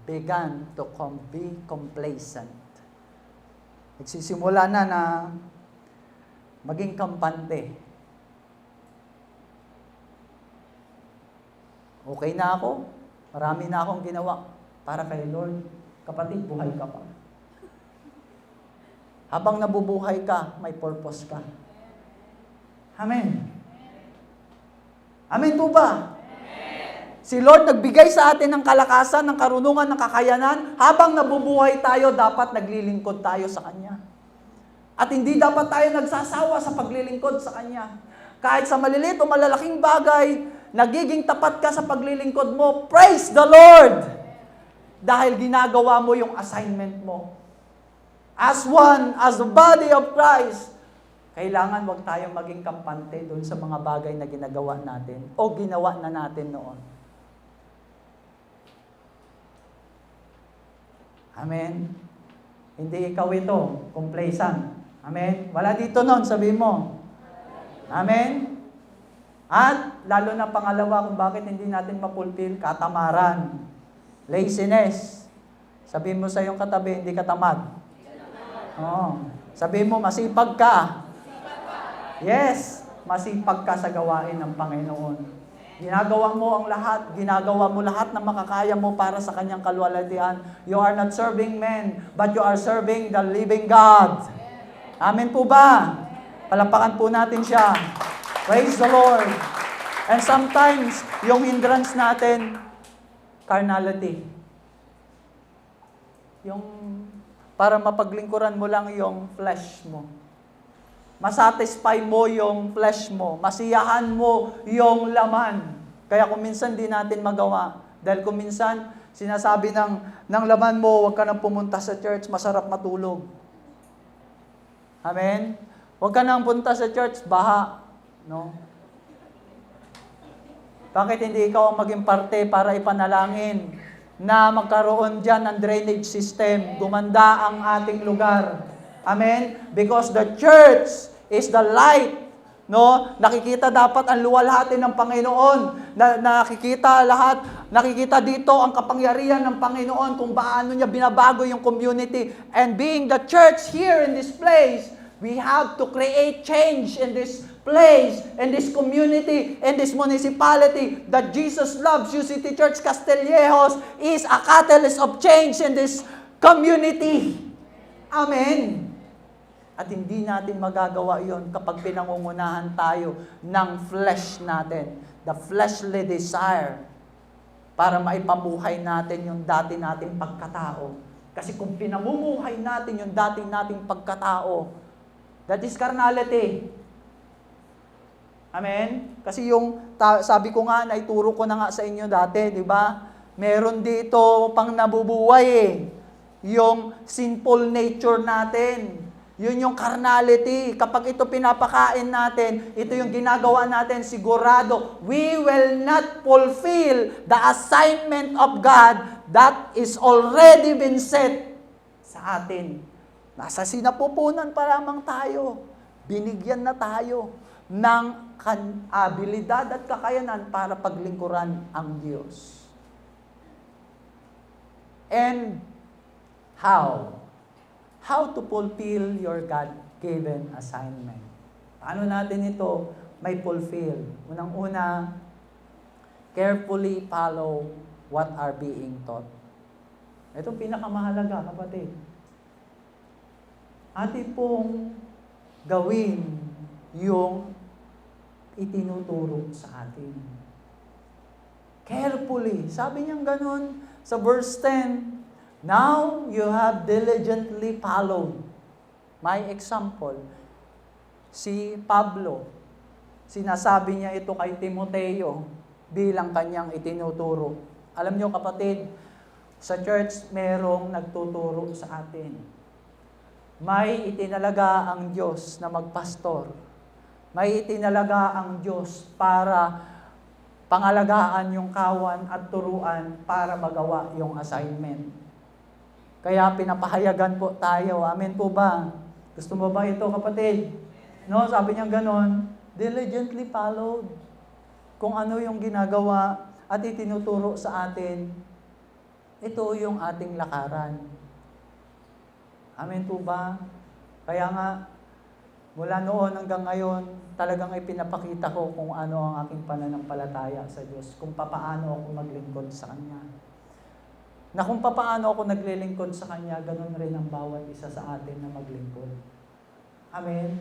began to be complacent. Nagsisimula na maging kampante. Okay na ako, marami na akong ginawa para kay Lord. Kapatid, buhay ka pa. Habang nabubuhay ka, may purpose ka. Amen. Amen po ba? Amen. Si Lord nagbigay sa atin ng kalakasan, ng karunungan, ng kakayanan. Habang nabubuhay tayo, dapat naglilingkod tayo sa Kanya. At hindi dapat tayo nagsasawa sa paglilingkod sa Kanya. Kahit sa maliliit o malalaking bagay, nagiging tapat ka sa paglilingkod mo. Praise the Lord! Dahil ginagawa mo yung assignment mo. As one, as the body of Christ, kailangan wag tayong maging kampante doon sa mga bagay na ginagawa natin o ginawa na natin noon. Amen? Hindi ikaw ito, complacent. Amen? Wala dito noon, sabi mo. Amen? At lalo na pangalawa kung bakit hindi natin mapulfill, katamaran. Laziness. Sabi mo sa iyong katabi, hindi ka tamad. Oh. Sabi mo, masipag ka. Yes, masipag ka sa gawain ng Panginoon. Ginagawa mo lahat ng makakaya mo para sa Kanyang kalwalhatian. You are not serving men, but you are serving the living God. Amen po ba? Palapakan po natin siya. Praise the Lord. And sometimes, yung hindrance natin, carnality. Yung para mapaglingkuran mo lang yung flesh mo. Masatisfy mo yung flesh mo. Masiyahan mo yung laman. Kaya kung minsan di natin magawa. Dahil kung minsan, Sinasabi ng laman mo, huwag ka nang pumunta sa church, masarap matulog. Amen? Huwag ka nang punta sa church, baha. No? Bakit hindi ikaw ang maging parte para ipanalangin na magkaroon dyan ng drainage system, gumanda ang ating lugar. Amen? Because the church is the light. No? Nakikita dapat ang luwalhati ng Panginoon. Nakikita dito ang kapangyarihan ng Panginoon kung paano niya binabago yung community. And being the church here in this place, we have to create change in this place, in this community, in this municipality that Jesus loves. You City Church Castillejos is a catalyst of change in this community. Amen. At hindi natin magagawa yon kapag pinangungunahan tayo ng flesh natin. The fleshly desire para maipamuhay natin yung dati nating pagkatao. Kasi kung pinamumuhay natin yung dati nating pagkatao, that is carnality. Amen? Kasi sabi ko nga, naituro ko na nga sa inyo dati, di ba? Meron dito pang nabubuhay yung sinful nature natin. Yun yung carnality. Kapag ito pinapakain natin, ito yung ginagawa natin, sigurado, we will not fulfill the assignment of God that is already been set sa atin. Nasa sinapupunan pa lamang tayo. Binigyan na tayo ng abilidad at kakayanan para paglingkuran ang Diyos. And how? How to fulfill your God-given assignment. Paano natin ito may fulfill? Unang-una, carefully follow what are being taught. Ito pinakamahalaga, kapatid. Atin pong gawin yung itinuturo sa atin. Carefully. Sabi niyang ganun sa verse 10, now you have diligently followed my example. Si Pablo, sinasabi niya ito kay Timoteo bilang kanyang itinuturo. Alam niyo kapatid, sa church merong nagtuturo sa atin. May itinalaga ang Diyos na magpastor. May itinalaga ang Diyos para pangalagaan yung kawan at turuan para magawa yung assignment. Kaya pinapahayagan po tayo. Amen po ba? Gusto mo ba ito, kapatid? No, sabi niya ganon, diligently followed. Kung ano yung ginagawa at itinuturo sa atin, ito yung ating lakaran. Amen po ba? Kaya nga, mula noon hanggang ngayon, talagang ipinapakita ko kung ano ang aking pananampalataya sa Diyos, kung papaano ako maglingkod sa Kanya. Na kung papaano ako naglilingkod sa Kanya, ganun rin ang bawat isa sa atin na maglingkod. Amen?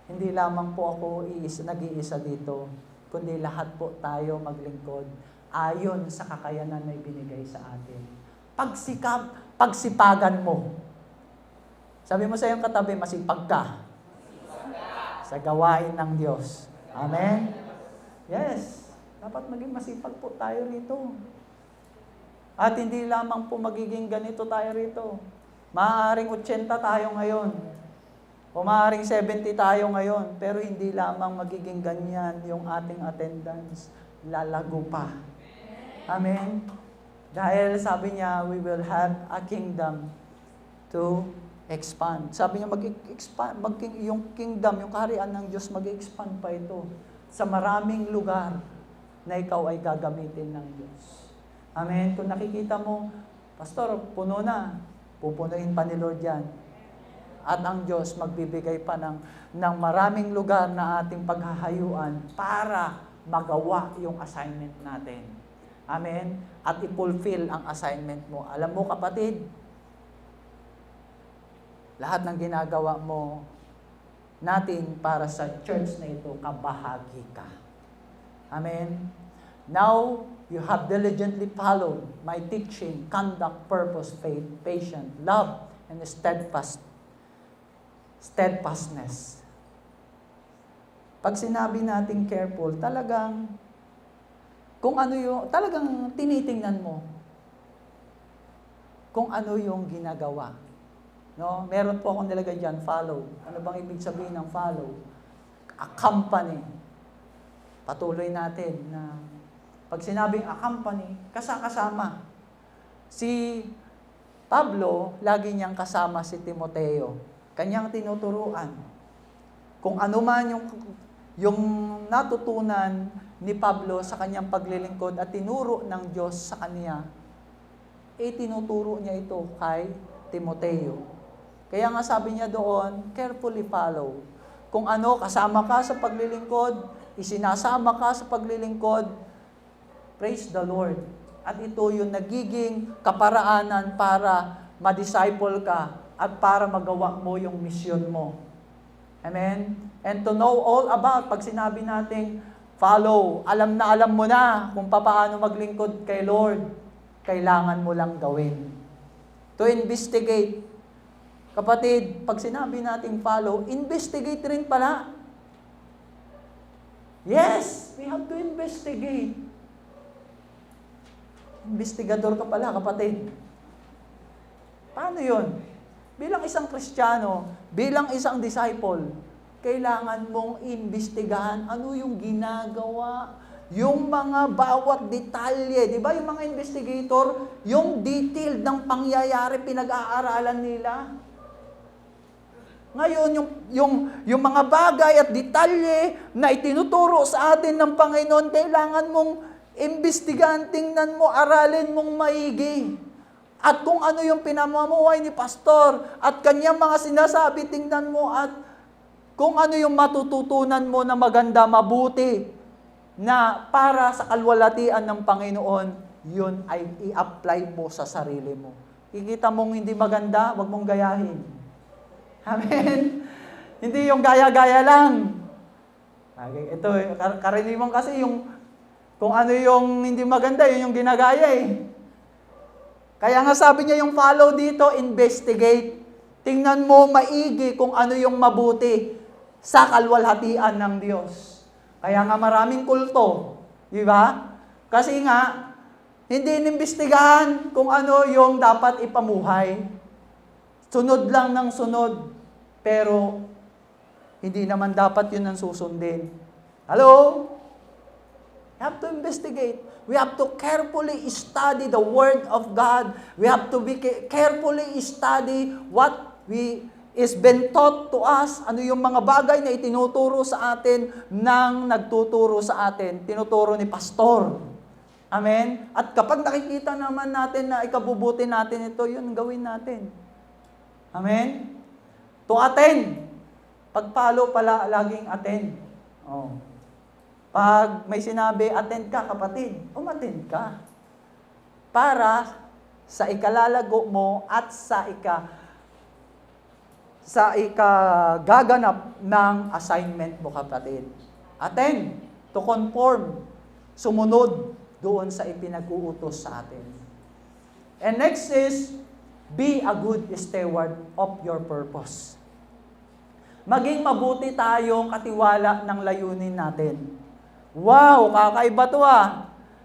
Hindi lamang po ako nag-iisa dito, kundi lahat po tayo maglingkod ayon sa kakayanan na ibinigay sa atin. Pagsipagan mo. Sabi mo sa iyong katabi, masipag ka sa gawain ng Diyos. Amen? Yes. Dapat maging masipag po tayo rito. At hindi lamang po magiging ganito tayo rito. Maaaring 80 tayo ngayon. O maaaring 70 tayo ngayon. Pero hindi lamang magiging ganyan yung ating attendance. Lalago pa. Amen? Dahil sabi niya, we will have a kingdom to expand. Sabi niya, mag-expand, yung kingdom, yung kaharian ng Diyos, mag-expand pa ito sa maraming lugar na ikaw ay gagamitin ng Diyos. Amen? Kung nakikita mo, Pastor, puno na. Pupunuin pa ni Lord yan. At ang Diyos magbibigay pa ng maraming lugar na ating paghahayuan para magawa yung assignment natin. Amen? At i-fulfill ang assignment mo. Alam mo kapatid, lahat ng ginagawa mo natin para sa church na ito, kabahagi ka. Amen? Now, you have diligently followed my teaching, conduct, purpose, faith, patience, love, and steadfastness. Pag sinabi natin careful, talagang, kung ano yung, talagang tinitingnan mo. kung ano yung ginagawa. No? Meron po akong nilagay dyan, follow. Ano bang ibig sabihin ng follow? Accompany. Patuloy natin na pag sinabing accompany, kasama. Si Pablo, lagi niyang kasama si Timoteo. Kanyang tinuturuan. Kung ano man yung natutunan ni Pablo sa kanyang paglilingkod at tinuro ng Diyos sa kanya, tinuturo niya ito kay Timoteo. Kaya nga sabi niya doon, carefully follow. Kung ano, kasama ka sa paglilingkod, isinasama ka sa paglilingkod, praise the Lord. At ito yung nagiging kaparaanan para ma-disciple ka at para magawa mo yung mission mo. Amen? And to know all about, pag sinabi natin, follow, alam mo na kung paano maglingkod kay Lord, kailangan mo lang gawin. To investigate. Kapatid, pag sinabi natin follow, investigate rin pala. Yes, we have to investigate. Investigador ka pala, kapatid. Paano yun? Bilang isang Kristiyano, bilang isang disciple, kailangan mong imbestigahan ano yung ginagawa, yung mga bawat detalye. Di ba yung mga investigator, yung detail ng pangyayari, pinag-aaralan nila. Ngayon, yung mga bagay at detalye na itinuturo sa atin ng Panginoon, kailangan mong imbestigahan, tingnan mo, aralin mong maigi. At kung ano yung pinamumuhay ni pastor at kanyang mga sinasabi, tingnan mo at kung ano yung matututunan mo na maganda, mabuti, na para sa kalwalatian ng Panginoon, yun ay i-apply mo sa sarili mo. Kikita mong hindi maganda, wag mong gayahin. Amen? Hindi yung gaya-gaya lang. Ito, karaniwan kasi yung kung ano yung hindi maganda, yun yung ginagaya eh. Kaya nga sabi niya yung follow dito, investigate. Tingnan mo maigi kung ano yung mabuti sa kalwalhatian ng Diyos. Kaya nga maraming kulto, di ba? Kasi nga, hindi inimbestigahan kung ano yung dapat ipamuhay. Sunod lang ng sunod, pero hindi naman dapat yun ang susundin. Hello? We have to investigate. We have to carefully study the Word of God. We have to carefully study what is been taught to us. Ano yung mga bagay na itinuturo sa atin ng nagtuturo sa atin. Tinuturo ni pastor. Amen? At kapag nakikita naman natin na ikabubuti natin ito, yun gawin natin. Amen? To attend. Pag-follow pala, laging attend. Oh. Pag may sinabi, attend ka, kapatid, umattend ka. Para sa ikalalago mo at sa ikagaganap ng assignment mo, kapatid. Attend, to conform, sumunod doon sa ipinag-uutos sa atin. And next is, be a good steward of your purpose. Maging mabuti tayong katiwala ng layunin natin. Wow, kakaiba to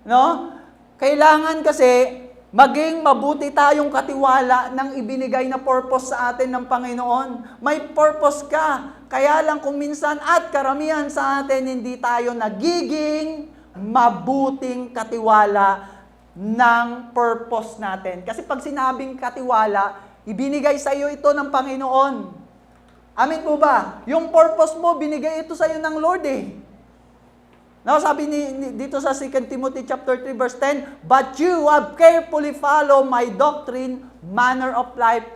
no? Kailangan kasi maging mabuti tayong katiwala ng ibinigay na purpose sa atin ng Panginoon. May purpose ka. Kaya lang kung minsan at karamihan sa atin, hindi tayo nagiging mabuting katiwala ng purpose natin. Kasi pag sinabing katiwala, ibinigay sa iyo ito ng Panginoon. Amin po ba? Yung purpose mo, binigay ito sa iyo ng Lord eh. Now, sabi dito sa 2 Timothy chapter 3 verse 10, but you have carefully followed my doctrine, manner of life,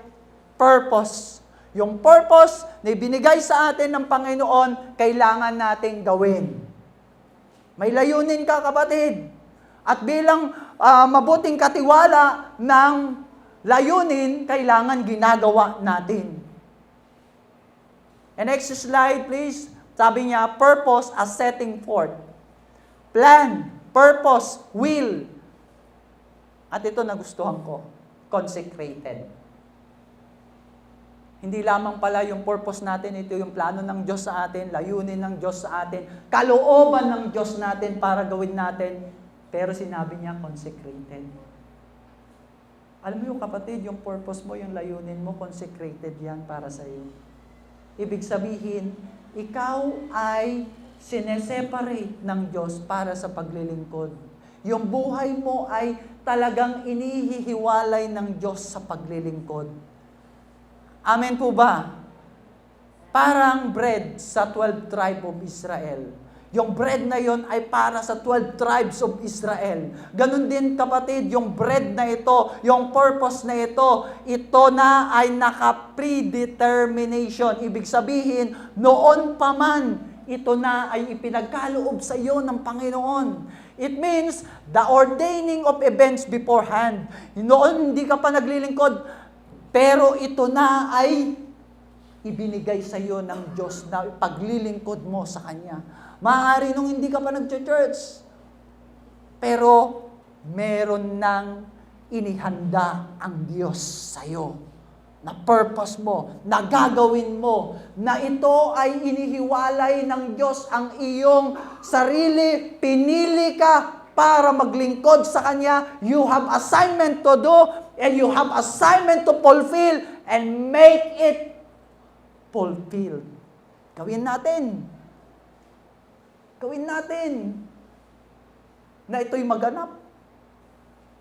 purpose. Yung purpose na ibinigay sa atin ng Panginoon, kailangan nating gawin. May layunin ka, kapatid. At bilang mabuting katiwala ng layunin, kailangan ginagawa natin. And next slide, please. Sabi niya, purpose as setting forth. Plan, purpose, will. At ito nagustuhan ko, consecrated. Hindi lamang pala yung purpose natin, ito yung plano ng Diyos sa atin, layunin ng Diyos sa atin, kalooban ng Diyos natin para gawin natin, pero sinabi niya consecrated. Alam mo yung kapatid, yung purpose mo, yung layunin mo, consecrated yan para sa iyo. Ibig sabihin, ikaw ay sineseparate ng Diyos para sa paglilingkod. Yung buhay mo ay talagang inihihiwalay ng Diyos sa paglilingkod. Amen po ba? Parang bread sa 12 tribe of Israel. Yung bread na yon ay para sa 12 tribes of Israel. Ganon din kapatid, yung bread na ito, yung purpose na ito na ay naka-predetermination. Ibig sabihin, noon pa man, ito na ay ipinagkaloob sa iyo ng Panginoon. It means, the ordaining of events beforehand. Noon hindi ka pa naglilingkod, pero ito na ay ibinigay sa iyo ng Diyos na paglilingkod mo sa Kanya. Maaari nung hindi ka pa nag-church, pero meron nang inihanda ang Diyos sa iyo na purpose mo, na gagawin mo, na ito ay inihiwalay ng Diyos ang iyong sarili, pinili ka para maglingkod sa Kanya. You have assignment to do, and you have assignment to fulfill, and make it fulfilled. Gawin natin. Gawin natin na ito'y maganap,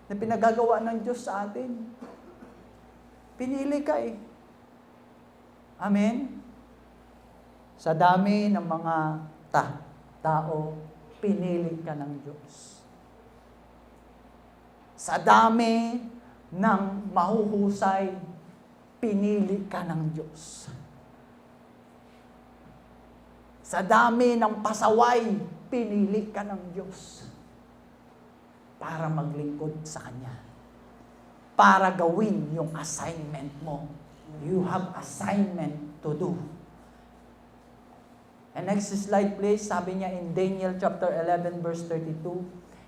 na pinagagawa ng Diyos sa atin. Pinili ka eh. Amen? Sa dami ng mga tao, pinili ka ng Diyos. Sa dami ng mahuhusay, pinili ka ng Diyos. Sa dami ng pasaway, pinili ka ng Diyos para maglingkod sa Kanya. Para gawin yung assignment mo. You have assignment to do. And next slide please, sabi niya in Daniel chapter 11 verse 32,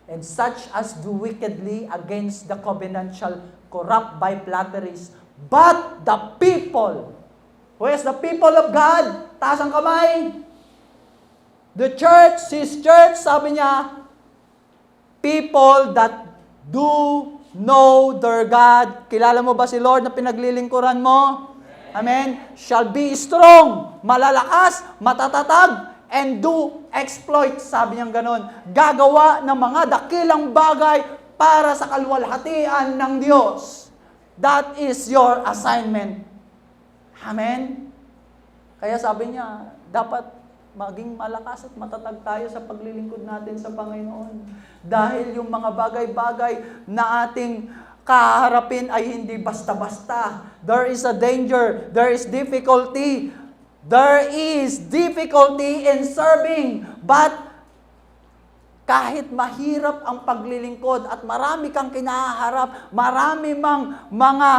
and such as do wickedly against the covenant shall corrupt by flatteries, but the people, who is the people of God? Taas ang kamay. The church, His church, sabi niya, people that do know their God. Kilala mo ba si Lord na pinaglilingkuran mo? Amen. Shall be strong, malalakas, matatatag, and do exploits. Sabi niya ganon. Gagawa ng mga dakilang bagay para sa kalwalhatian ng Diyos. That is your assignment. Amen. Kaya sabi niya, dapat maging malakas at matatag tayo sa paglilingkod natin sa Panginoon. Dahil yung mga bagay-bagay na ating kaharapin ay hindi basta-basta. There is a danger, there is difficulty. There is difficulty in serving. But kahit mahirap ang paglilingkod at marami kang kinaharap, marami mang mga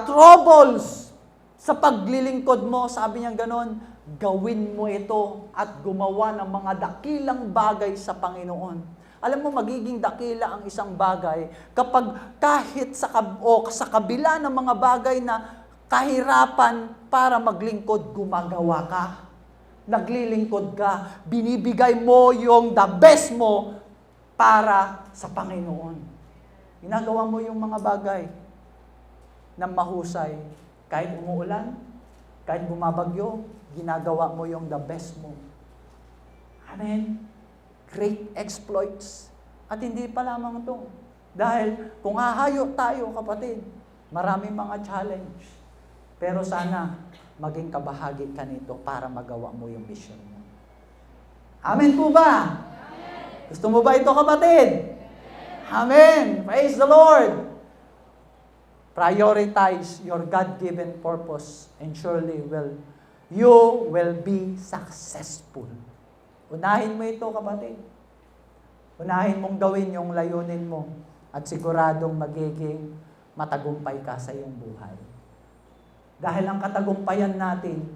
troubles sa paglilingkod mo, sabi niya ganon, gawin mo ito at gumawa ng mga dakilang bagay sa Panginoon. Alam mo, magiging dakila ang isang bagay kapag kahit sa kabila ng mga bagay na kahirapan para maglingkod, gumagawa ka. Naglilingkod ka. Binibigay mo yung the best mo para sa Panginoon. Ginagawa mo yung mga bagay na mahusay. Kahit umuulan, kahit bumabagyo, ginagawa mo yung the best mo. Amen? Great exploits. At hindi pa lamang ito. Dahil kung hahayo tayo, kapatid, maraming mga challenge. Pero sana, maging kabahagi ka nito para magawa mo yung mission mo. Amen po ba? Amen. Gusto mo ba ito, kapatid? Amen. Praise the Lord. Prioritize your God-given purpose and surely you will be successful. Unahin mo ito, kapatid. Unahin mong gawin yung layunin mo at siguradong magiging matagumpay ka sa iyong buhay. Dahil ang katagumpayan natin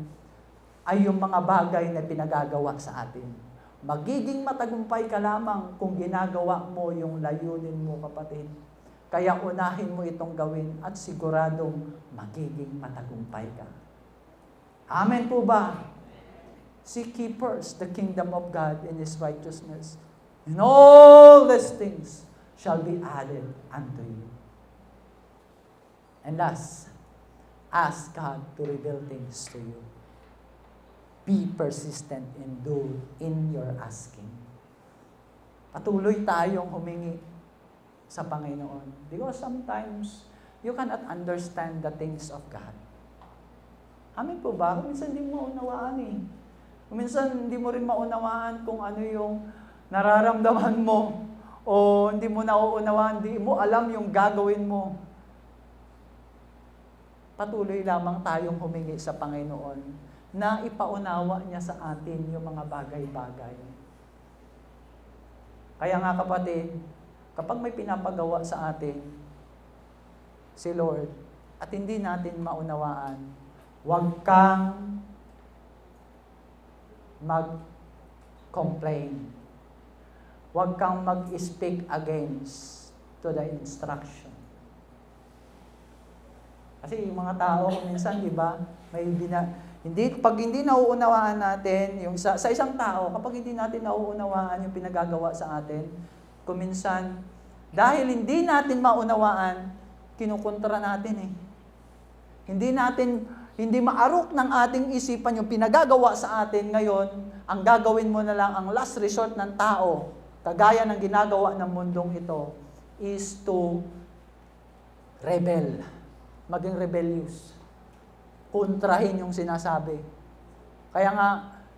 ay yung mga bagay na pinagagawa sa atin. Magiging matagumpay ka lamang kung ginagawa mo yung layunin mo, kapatid. Kaya unahin mo itong gawin at siguradong magiging matagumpay ka. Amen po ba? Seek ye first the kingdom of God and His righteousness, and all these things shall be added unto you. And last, ask God to reveal things to you. Be persistent in your asking. Patuloy tayong humingi sa Panginoon. Because sometimes, you cannot understand the things of God. Amin po ba? Minsan hindi mo maunawaan eh. Minsan hindi mo rin maunawaan kung ano yung nararamdaman mo. O hindi mo nauunawaan, hindi mo alam yung gagawin mo. Patuloy lamang tayong humingi sa Panginoon na ipaunawa niya sa atin yung mga bagay-bagay. Kaya nga kapatid, kapag may pinapagawa sa atin si Lord at hindi natin maunawaan, huwag kang mag-complain. Huwag kang mag-speak against to the instruction. Kasi yung mga tao minsan, di ba, pag hindi nauunawaan natin, yung sa isang tao, kapag hindi natin nauunawaan yung pinagagawa sa atin, kuminsan, dahil hindi natin maunawaan, kinukontra natin eh. Hindi maarok ng ating isipan yung pinagagawa sa atin ngayon, ang gagawin mo na lang, ang last resort ng tao, kagaya ng ginagawa ng mundong ito, is to rebel. Maging rebellious. Kontrahin yung sinasabi. Kaya nga,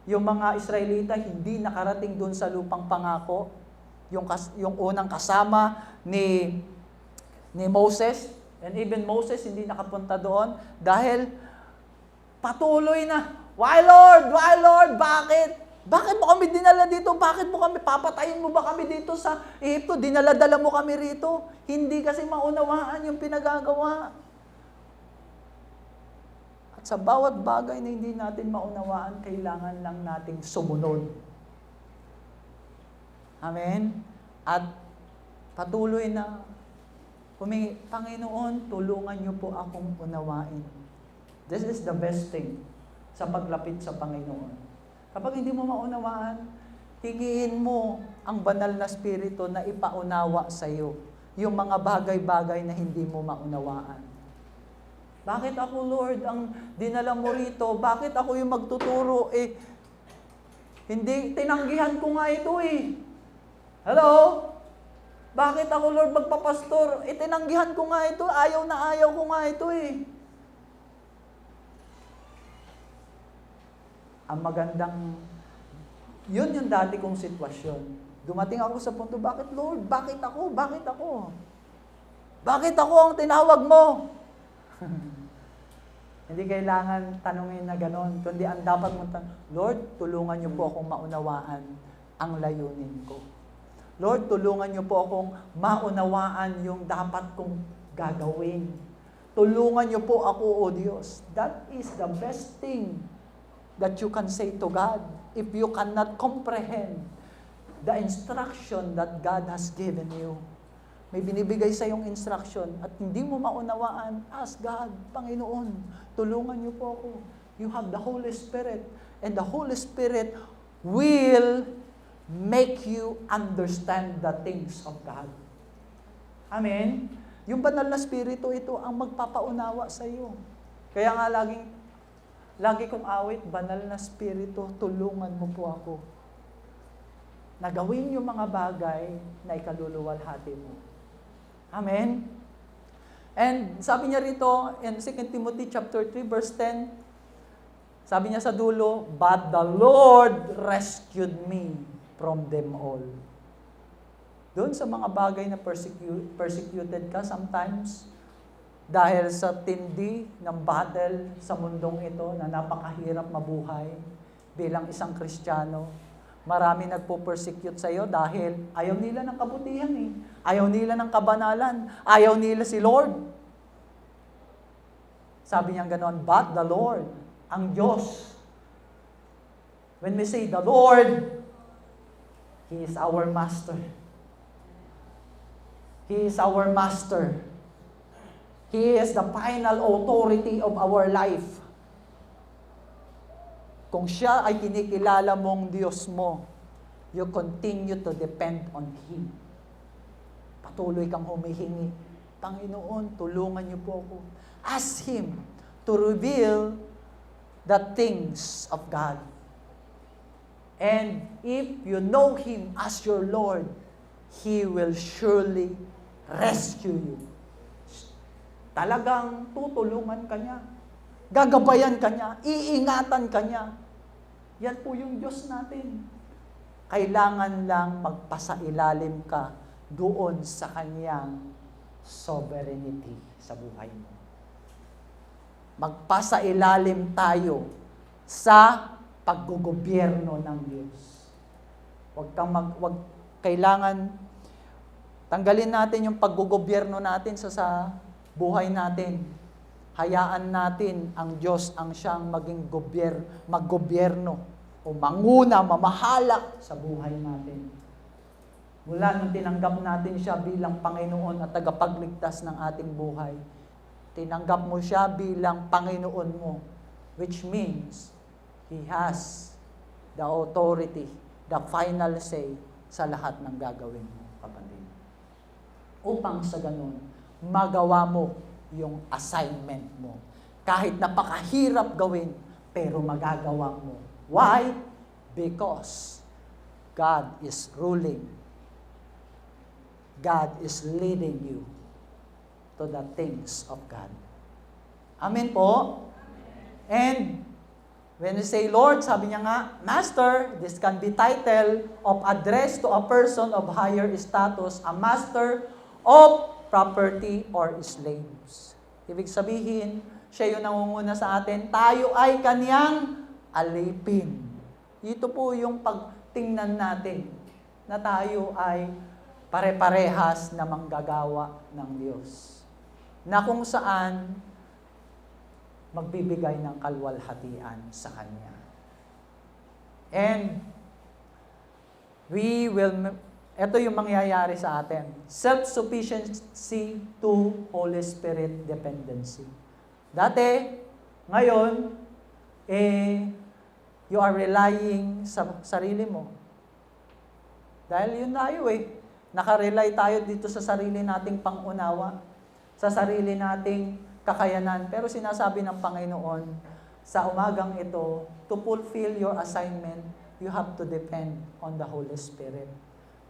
yung mga Israelita hindi nakarating doon sa lupang pangako. Yung unang kasama ni Moses, and even Moses hindi nakapunta doon dahil patuloy na, Why Lord, bakit? Bakit mo kami dinala dito? Bakit mo kami, papatayin mo ba kami dito sa Egypto? Dinala-dala mo kami rito. Hindi kasi maunawaan yung pinagagawa. At sa bawat bagay na hindi natin maunawaan, kailangan lang nating sumunod. Amen? At patuloy na humingi, Panginoon, tulungan niyo po akong unawain. This is the best thing sa paglapit sa Panginoon. Kapag hindi mo maunawaan, hingiin mo ang banal na spirito na ipaunawa sa iyo yung mga bagay-bagay na hindi mo maunawaan. Bakit ako, Lord, ang dinala mo rito? Bakit ako yung magtuturo? Hindi, tinanggihan ko nga ito eh. Hello? Bakit ako, Lord, magpapastor? Tinanggihan ko nga ito. Ayaw na ayaw ko nga ito eh. Ang magandang, yun yung dati kong sitwasyon. Dumating ako sa punto, bakit Lord? Bakit ako? Bakit ako? Bakit ako ang tinawag mo? Hindi kailangan tanungin na gano'n, kundi ang dapat mong Lord, tulungan niyo po akong maunawaan ang layunin ko. Lord, tulungan niyo po akong maunawaan yung dapat kong gagawin. Tulungan niyo po ako, O Diyos. That is the best thing that you can say to God if you cannot comprehend the instruction that God has given you. May binibigay sa iyong instruction at hindi mo maunawaan, ask God, Panginoon, tulungan niyo po ako. You have the Holy Spirit and the Holy Spirit will make you understand the things of God. Amen? Yung banal na spirito, ito ang magpapaunawa sa iyo. Kaya nga lagi kong awit, banal na spirito, tulungan mo po ako. Nagawin yung mga bagay na ikaluluwalhati mo. Amen? And sabi niya rito, in 2 Timothy chapter 3, verse 10, sabi niya sa dulo, but the Lord rescued me from them all. Doon sa mga bagay na persecuted ka sometimes, dahil sa tindi ng battle sa mundong ito na napakahirap mabuhay bilang isang Kristiyano, marami nagpo-persecute sa iyo dahil ayaw nila ng kabutihan eh. Ayaw nila ng kabanalan. Ayaw nila si Lord. Sabi niya ganoon, but the Lord, ang Diyos. When we say the Lord, He is our Master. He is our Master. He is the final authority of our life. Kung siya ay kinikilala mong Diyos mo, you continue to depend on Him. Patuloy kang humihingi, Panginoon, tulungan niyo po ako. Ask Him to reveal the things of God. And if you know Him as your Lord, He will surely rescue you. Talagang tutulungan ka niya. Gagabayan ka niya. Iingatan ka niya. Yan po yung Diyos natin. Kailangan lang magpasailalim ka doon sa Kanyang sovereignty sa buhay mo. Magpasailalim tayo sa paggogobyerno ng Diyos. Kailangan tanggalin natin yung paggogobyerno natin sa buhay natin. Hayaan natin ang Diyos ang siyang maggobyerno o manguna, mamahala sa buhay natin. Mula nung tinanggap natin siya bilang Panginoon at tagapagligtas ng ating buhay, tinanggap mo siya bilang Panginoon mo, which means He has the authority, the final say sa lahat ng gagawin mo, kapatid. Upang sa ganun, magawa mo yung assignment mo. Kahit napakahirap gawin, pero magagawa mo. Why? Because God is ruling. God is leading you to the things of God. Amen po? And when you say Lord, sabi niya nga, Master, this can be title of address to a person of higher status, a master of property or slaves. Ibig sabihin, siya yung nangunguna sa atin, tayo ay Kanyang alipin. Ito po yung pagtingnan natin na tayo ay pare-parehas na manggagawa ng Diyos. Na kung saan magbibigay ng kalwalhatian sa Kanya. And ito yung mangyayari sa atin. Self-sufficiency to Holy Spirit dependency. Dati, ngayon, you are relying sa sarili mo. Dahil yun tayo Nakarely tayo dito sa sarili nating pangunawa, sa sarili nating kakayanan. Pero sinasabi ng Panginoon, sa umagang ito, to fulfill your assignment, you have to depend on the Holy Spirit.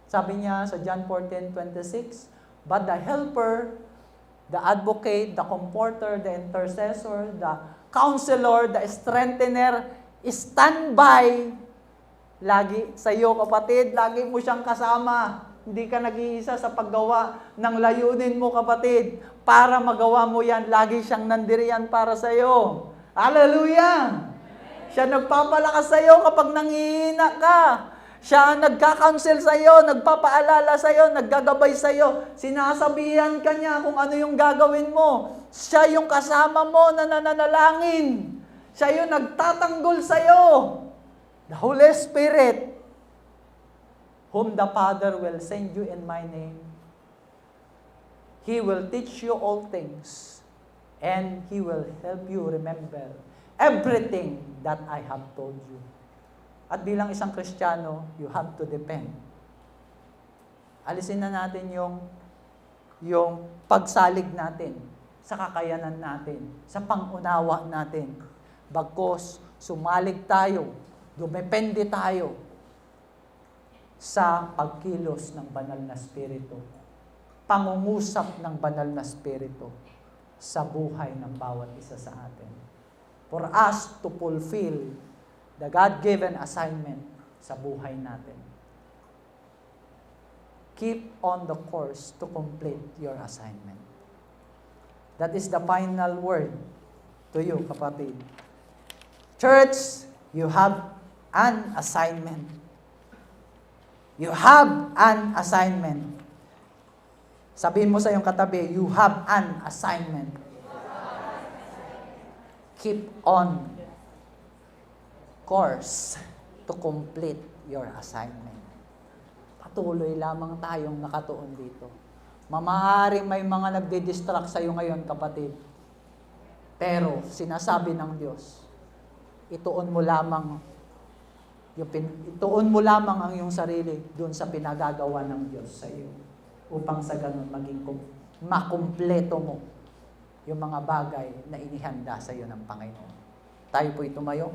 Sabi niya sa John 14:26, but the helper, the advocate, the comforter, the intercessor, the counselor, the strengthener, stand by. Lagi sa iyo, kapatid, lagi mo siyang kasama. Hindi ka nag-iisa sa paggawa ng layunin mo, kapatid. Para magawa mo yan, lagi siyang nandiriyan para sa iyo. Hallelujah! Siya nagpapalakas sa iyo kapag nangihina ka. Siya ang nagka-counsel sa iyo, nagpapaalala sa iyo, naggagabay sa iyo. Sinasabihan ka niya kung ano yung gagawin mo. Siya yung kasama mo na nananalangin. Siya yung nagtatanggol sa iyo. The Holy Spirit, whom the Father will send you in my name. He will teach you all things, and He will help you remember everything that I have told you. At bilang isang Kristiyano, you have to depend. Alisin na natin yung pagsalig natin sa kakayanan natin, sa pangunawa natin. Bagkus, sumalig tayo, dumepende tayo sa pagkilos ng banal na Espiritu, pangungusap ng banal na Espiritu sa buhay ng bawat isa sa atin. For us to fulfill the God-given assignment sa buhay natin. Keep on the course to complete your assignment. That is the final word to you, kapatid. Church, you have an assignment. You have an assignment. Sabihin mo sa iyong katabi, you have an assignment. Keep on course to complete your assignment. Patuloy lamang tayong nakatuon dito. Mamaaring may mga nagdi-distract sa iyo ngayon, kapatid. Pero sinasabi ng Diyos, ituon mo lamang ang iyong sarili doon sa pinagagawa ng Diyos sa iyo upang sa ganun maging makumpleto mo yung mga bagay na inihanda sa iyo ng Panginoon. Tayo po'y tumayo.